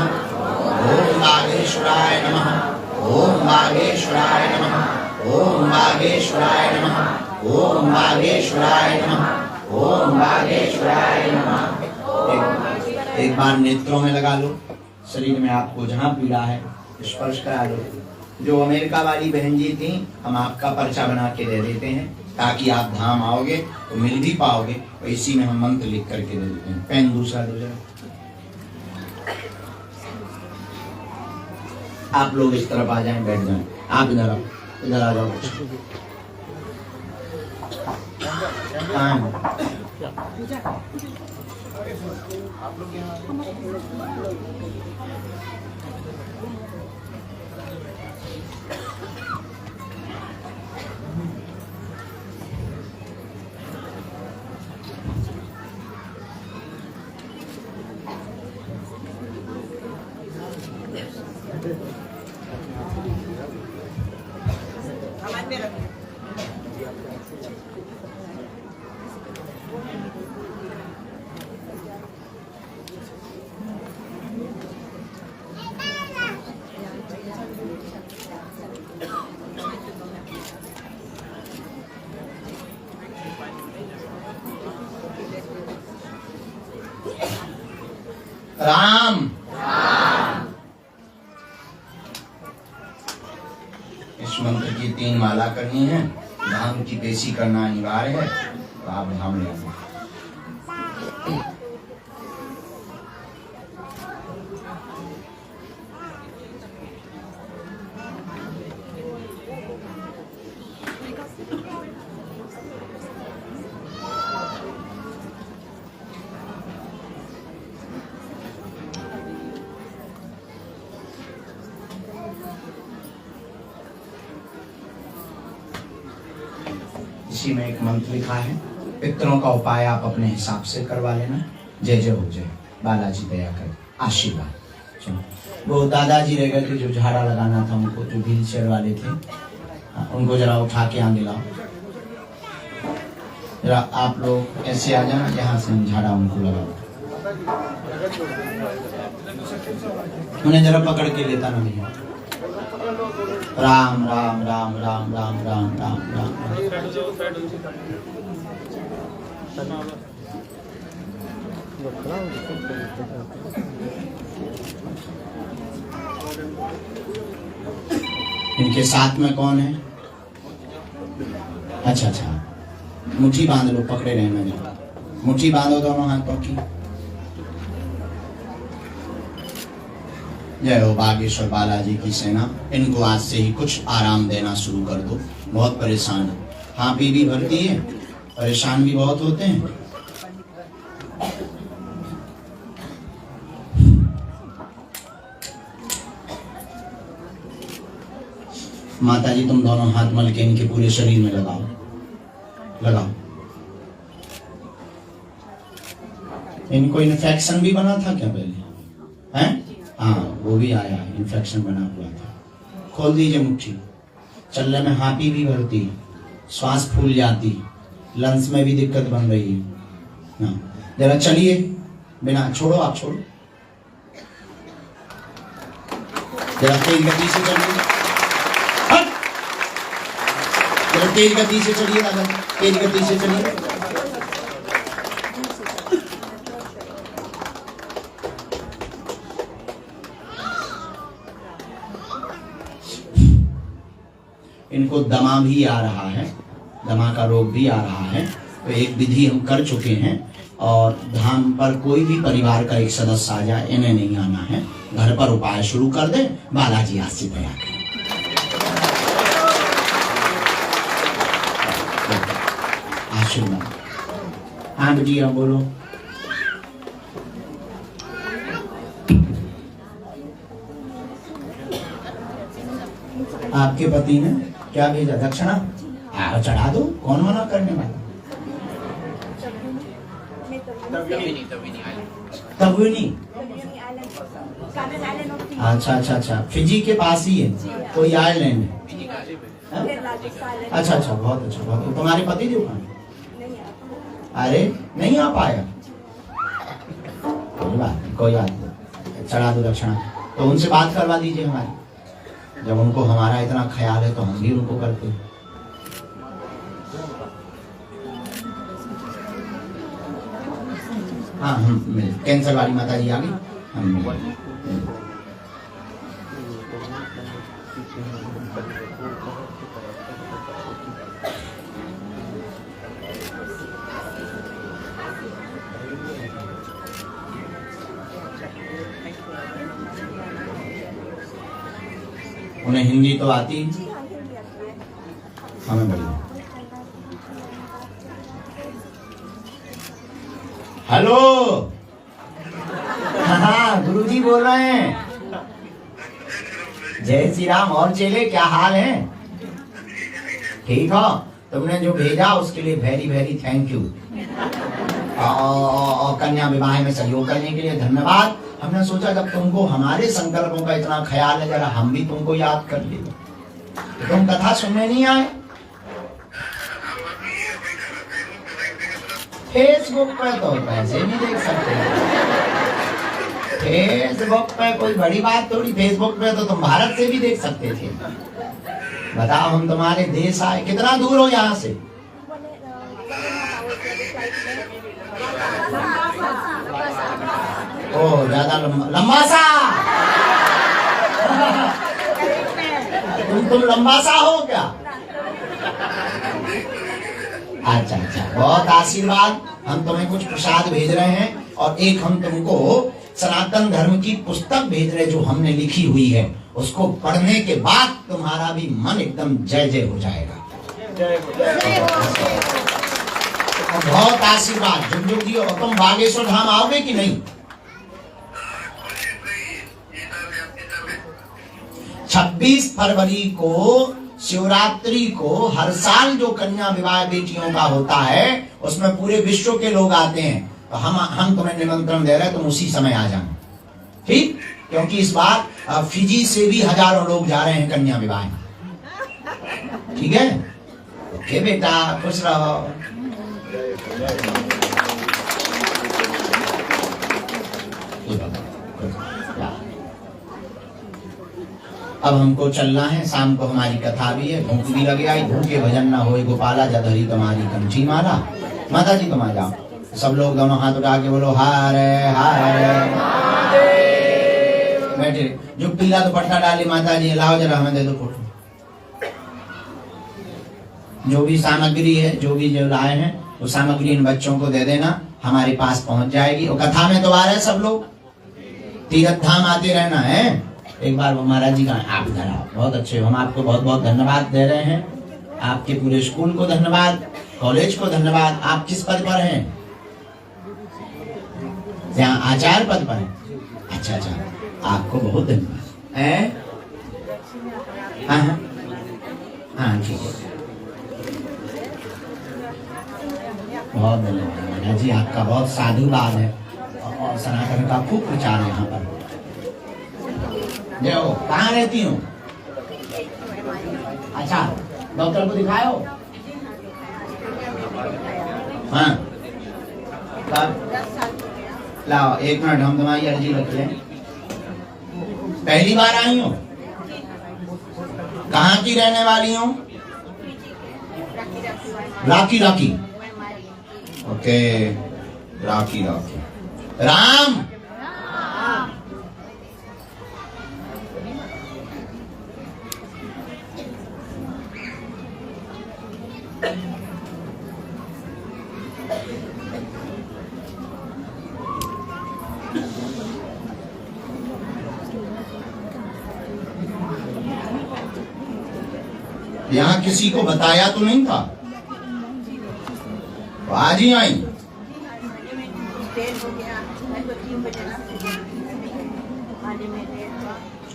Speaker 6: ओम बागेश्वराय नमः, ओम बागेश्वराय नमः, ओम बागेश्वराय नमः, ओम बागेश्वराय नमः, ओम बागेश्वराय नमः। एक बार नेत्रों में लगा लो, शरीर में आपको जहां पीड़ा है स्पर्श करा लो। जो अमेरिका वाली बहन जी थी, हम आपका पर्चा बना के दे देते हैं ताकि आप धाम आओगे तो मिल भी पाओगे, और इसी में हम मंत्र लिख करके दे देते हैं। पेन दूसरा दो जरा। आप लोग इस तरफ आ जाएं, बैठ जाएं। आप इधर आओ, इधर आ जाओ।
Speaker 7: सामान में रखो।
Speaker 6: राम इस मंत्र की 3 माला करनी है। धाम की पेशी करना अनिवार्य है, तो आप धाम ले आना। इसी में एक मंत्र लिखा है। पितरों का उपाय आप अपने हिसाब से करवा लेना। जय जय हो जय, बालाजी दया कर, आशीर्वाद। चलो, वो दादाजी रह गए थे जो झाड़ा लगाना था उनको, जो व्हील चेयर वाले थे, उनको जरा उठा के आगे लाओ। जरा आप लोग ऐसे आ जाना, यहाँ से हम झाड़ा उनको लगाओ। उन्हें जरा पकड़ के लेता ना भैया। राम राम राम राम राम राम राम राम। इनके साथ में कौन है? अच्छा अच्छा, मुट्ठी बांध लो, पकड़े रहना। मुट्ठी बांधो दोनों हाथों की। जय हो बागेश्वर बालाजी की सेना। इनको आज से ही कुछ आराम देना शुरू कर दो, बहुत परेशान है। हाँ, पी भी भरती है, परेशान भी बहुत होते हैं। माता जी तुम दोनों हाथ मल के इनके पूरे शरीर में लगाओ, लगाओ। इनको इन्फेक्शन भी बना था क्या पहले? हैं? हाँ, वो भी आया, इन्फेक्शन बना हुआ था। खोल दीजिए मुट्ठी। चलने में हापी भी भरती, श्वास फूल जाती, लंग्स में भी दिक्कत बन रही है ना। जरा चलिए, बिना छोड़ो, आप छोड़ो, जरा तेज गति से चलिए। जरा तेज गति से चलिए दादा, तेज गति से चलिए। इनको दमा भी आ रहा है, दमा का रोग भी आ रहा है, तो एक विधि हम कर चुके हैं। और धाम पर कोई भी परिवार का एक सदस्य आ जाए, इन्हें नहीं आना है। घर पर उपाय शुरू कर दे, बालाजी आज से तैयार करें। आशीर्वाद। हाँ बेटी अब बोलो। आपके पति ने क्या भेजा? दक्षिणा चढ़ा दो, कौन मना करने वाला? तब्यूनी। अच्छा, फिजी के पास ही है, कोई आयरलैंड है। अच्छा, बहुत अच्छा। तुम्हारे पति देव कहाँ? अरे नहीं आ पाया, कोई बात नहीं, चढ़ा दो दक्षिणा। तो उनसे बात करवा दीजिए हमारी, जब उनको हमारा इतना ख्याल है तो हम भी उनको करते हैं। हाँ, हम कैंसर वाली माता जी आ गई, हम उन्हें हिंदी तो आती, हमें बढ़िया। हेलो, हाँ गुरुजी बोल रहे हैं। जय श्री राम। और चेले क्या हाल है? ठीक हो? तुमने जो भेजा उसके लिए वेरी वेरी थैंक यू। और कन्या विवाह में सहयोग करने के लिए धन्यवाद। हमने सोचा जब तुमको हमारे संकल्पों का इतना ख्याल है, जरा हम भी तुमको याद कर ले। तो तुम कथा सुनने नहीं आए? फेसबुक पे तो पैसे नहीं देख सकते। फेसबुक पे कोई बड़ी बात थोड़ी, फेसबुक पे तो तुम भारत से भी देख सकते थे। बताओ, हम तुम्हारे देश आए, कितना दूर हो यहाँ से? ओ ज्यादा लंबा सा। तुम लंबा सा हो क्या? अच्छा, बहुत आशीर्वाद। हम तुम्हें कुछ प्रसाद भेज रहे हैं और एक हम तुमको सनातन धर्म की पुस्तक भेज रहे जो हमने लिखी हुई है। उसको पढ़ने के बाद तुम्हारा भी मन एकदम जय जय हो जाएगा। बहुत आशीर्वाद। जुग जी, और तुम बागेश्वर धाम आओगे कि नहीं? 26 फरवरी को शिवरात्रि को हर साल जो कन्या विवाह बेटियों का होता है उसमें पूरे विश्व के लोग आते हैं। तो हम तुम्हें निमंत्रण दे रहे हैं, तुम उसी समय आ जाना, ठीक? क्योंकि इस बार फिजी से भी हजारों लोग जा रहे हैं कन्या विवाह में, ठीक है? ओके बेटा, खुश रहो। अब हमको चलना है, शाम को हमारी कथा भी है, भूख भी लगे आई। भूखे भजन न होए गोपाला, जधरी तुम्हारी कंठी माला। माता जी तुम आ जाओ, सब लोग दोनों हाथ उठा के बोलो हरे हरे। बैठे, जो पीला दुपट्टा डाली माता जी, लाओ जरा हमें दे दो फोटो। जो भी सामग्री है, जो भी जो लाए हैं, वो सामग्री इन बच्चों को दे देना, हमारे पास पहुंच जाएगी। और कथा में तो आ रहे सब लोग, तीर्थ धाम आते रहना है। एक बार वो महाराज जी का आप इधर आओ, बहुत अच्छे। हम आपको बहुत बहुत धन्यवाद दे रहे हैं, आपके पूरे स्कूल को धन्यवाद, कॉलेज को धन्यवाद। आप किस पद पर हैं? यहाँ आचार्य पद पर हैं। अच्छा, आपको बहुत धन्यवाद है। हाँ ठीक है, बहुत धन्यवाद महाराज जी, आपका बहुत साधुवाद है और सनातन का खूब प्रचार है यहाँ पर। जाओ, कहाँ रहती हूँ? अच्छा, डॉक्टर को दिखाओ। हाँ, कब? लाओ, एक मिनट, हम तुम्हारी अर्जी रख लें। पहली बार आई हूँ? कहाँ की रहने वाली हूँ? राखी। ओके, राखी। राम यहाँ किसी को बताया तो नहीं था, तो आज ही आई।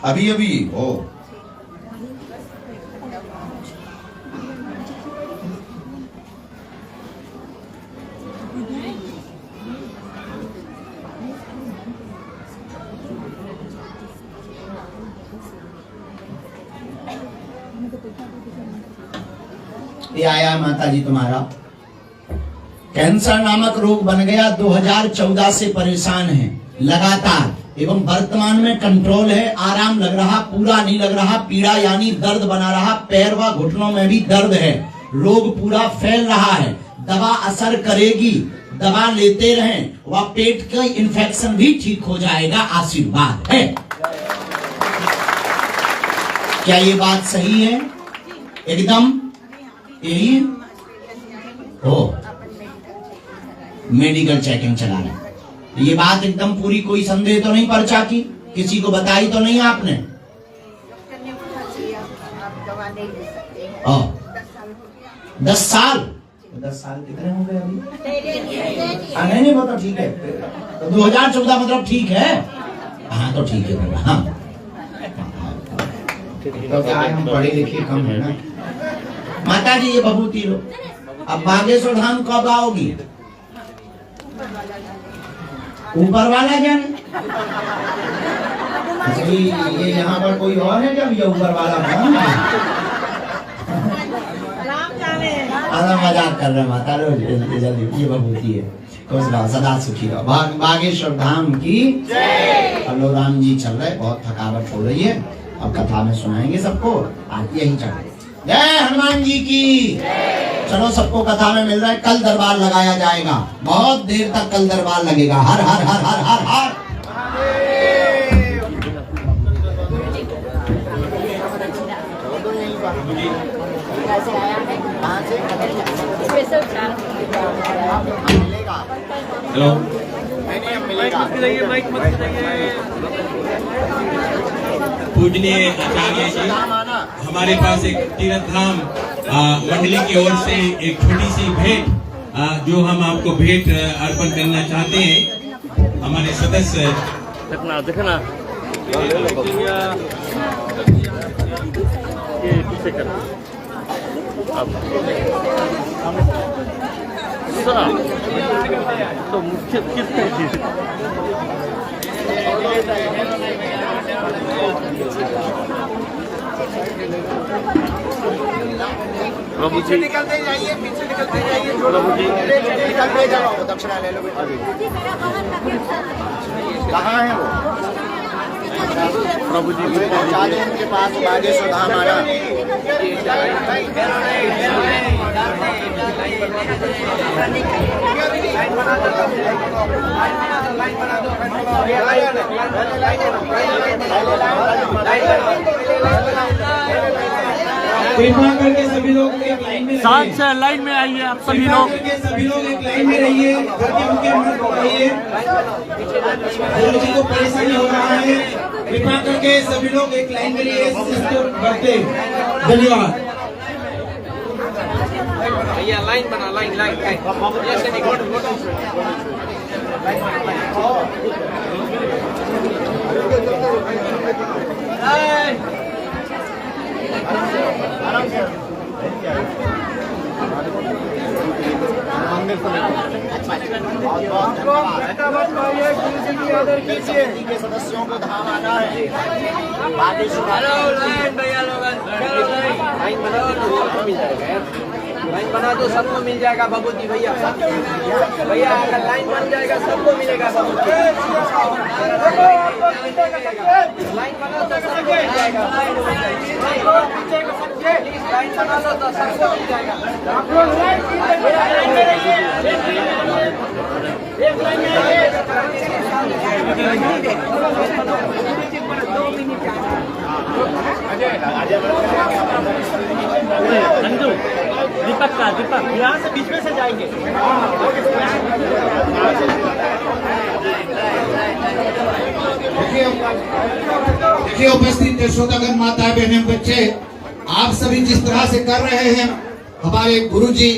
Speaker 6: अभी अभी हो। ये आया माता जी तुम्हारा कैंसर नामक रोग बन गया, 2014 से परेशान है लगातार, एवं वर्तमान में कंट्रोल है, आराम लग रहा, पूरा नहीं लग रहा, पीड़ा यानी दर्द बना रहा, पैर व घुटनों में भी दर्द है, रोग पूरा फैल रहा है, दवा असर करेगी, दवा लेते रहें, वह पेट का इन्फेक्शन भी ठीक हो जाएगा, आशीर्वाद है। क्या ये बात सही है? एकदम यही हो। मेडिकल चेकिंग चला रहे हैं, ये बात एकदम पूरी, कोई संदेह तो नहीं पर्चा की, किसी को बताई तो नहीं आपने? 10 साल 10 साल कितने हो गए अभी? नहीं वो तो ठीक है, तो 2014 मतलब ठीक है। हाँ तो ठीक है। हाँ तो क्या हम पढ़े लिखे कम है ना। माता जी ये बबूती लो, अब बागेश्वर धाम कब आओगी? ऊपर वाला जाने। ये यहाँ पर कोई और है जब ये ऊपर वाला धाम? अरे मजाक कर रहे माता, ये बबूती है। खुश रहो, सदा सुखी रहो। बागेश्वर धाम की जय। अब लोग राम जी चल रहे, बहुत थकावट हो रही है, अब कथा में सुनाएंगे सबको, आज यही चल। जय हनुमान जी की। चलो सबको कथा में मिल रहा है, कल दरबार लगाया जाएगा, बहुत देर तक कल दरबार लगेगा। हर हर हर हर हर हर।
Speaker 4: हेलो, पूजनीय आचार्य जी, हमारे पास एक तीर्थ धाम मंडली की ओर से एक छोटी सी भेंट जो हम आपको भेंट अर्पण करना चाहते हैं। हमारे सदस्य
Speaker 3: देखना देखना ये पीछे कर अब तो मुख्य कितने प्रभु जी
Speaker 2: निकलते जाइए, पीछे निकलते जाइए,
Speaker 3: प्रभु जी
Speaker 2: निकलते जाओ, दक्षिणा ले लो बेटा। कहाँ है वो?
Speaker 3: प्रभु जी
Speaker 2: पहुंचा दो उनके पास, बागेश्वर धाम आना।
Speaker 4: कृपा करके सभी लोग एक लाइन में
Speaker 3: साथ से लाइन में आइए आप सभी लोग।
Speaker 4: सभी लोग एक लाइन में रहिए, घर के भूखे मत रहिए, गुरु जी को परेशानी हो रहा है। कृपा करके सभी लोग एक लाइन में रहिए, बढ़ते। धन्यवाद।
Speaker 8: भैया लाइन बना, लाइन लाइन ऐसे नहीं,
Speaker 2: के सदस्यों को धाम आना है।
Speaker 8: लाइन भैया लोग लाइन बना दो, मिल जाएगा, लाइन बना दो, सबको मिल जाएगा बबूती भैया। भैया अगर लाइन बन जाएगा सबको मिलेगा बबूती। लाइन बना तो सबको मिल जाएगा, लाइन बना लो तो सबको मिल जाएगा।
Speaker 3: नंदू दीपक का, दीपक यहाँ से बीच में से जाएंगे।
Speaker 5: देखिए उपस्थित यशोदागण माता बहने बच्चे, आप सभी जिस तरह से कर रहे हैं, हमारे गुरुजी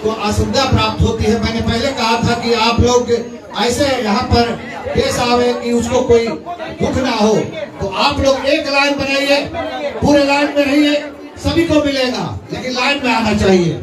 Speaker 5: को असुविधा प्राप्त होती है। मैंने पहले कहा था कि आप लोग ऐसे यहाँ पर पेश आवे कि उसको कोई दुख ना हो, तो आप लोग एक लाइन बनाइए, पूरे लाइन में रहिए, सभी को मिलेगा, लेकिन लाइन में आना चाहिए।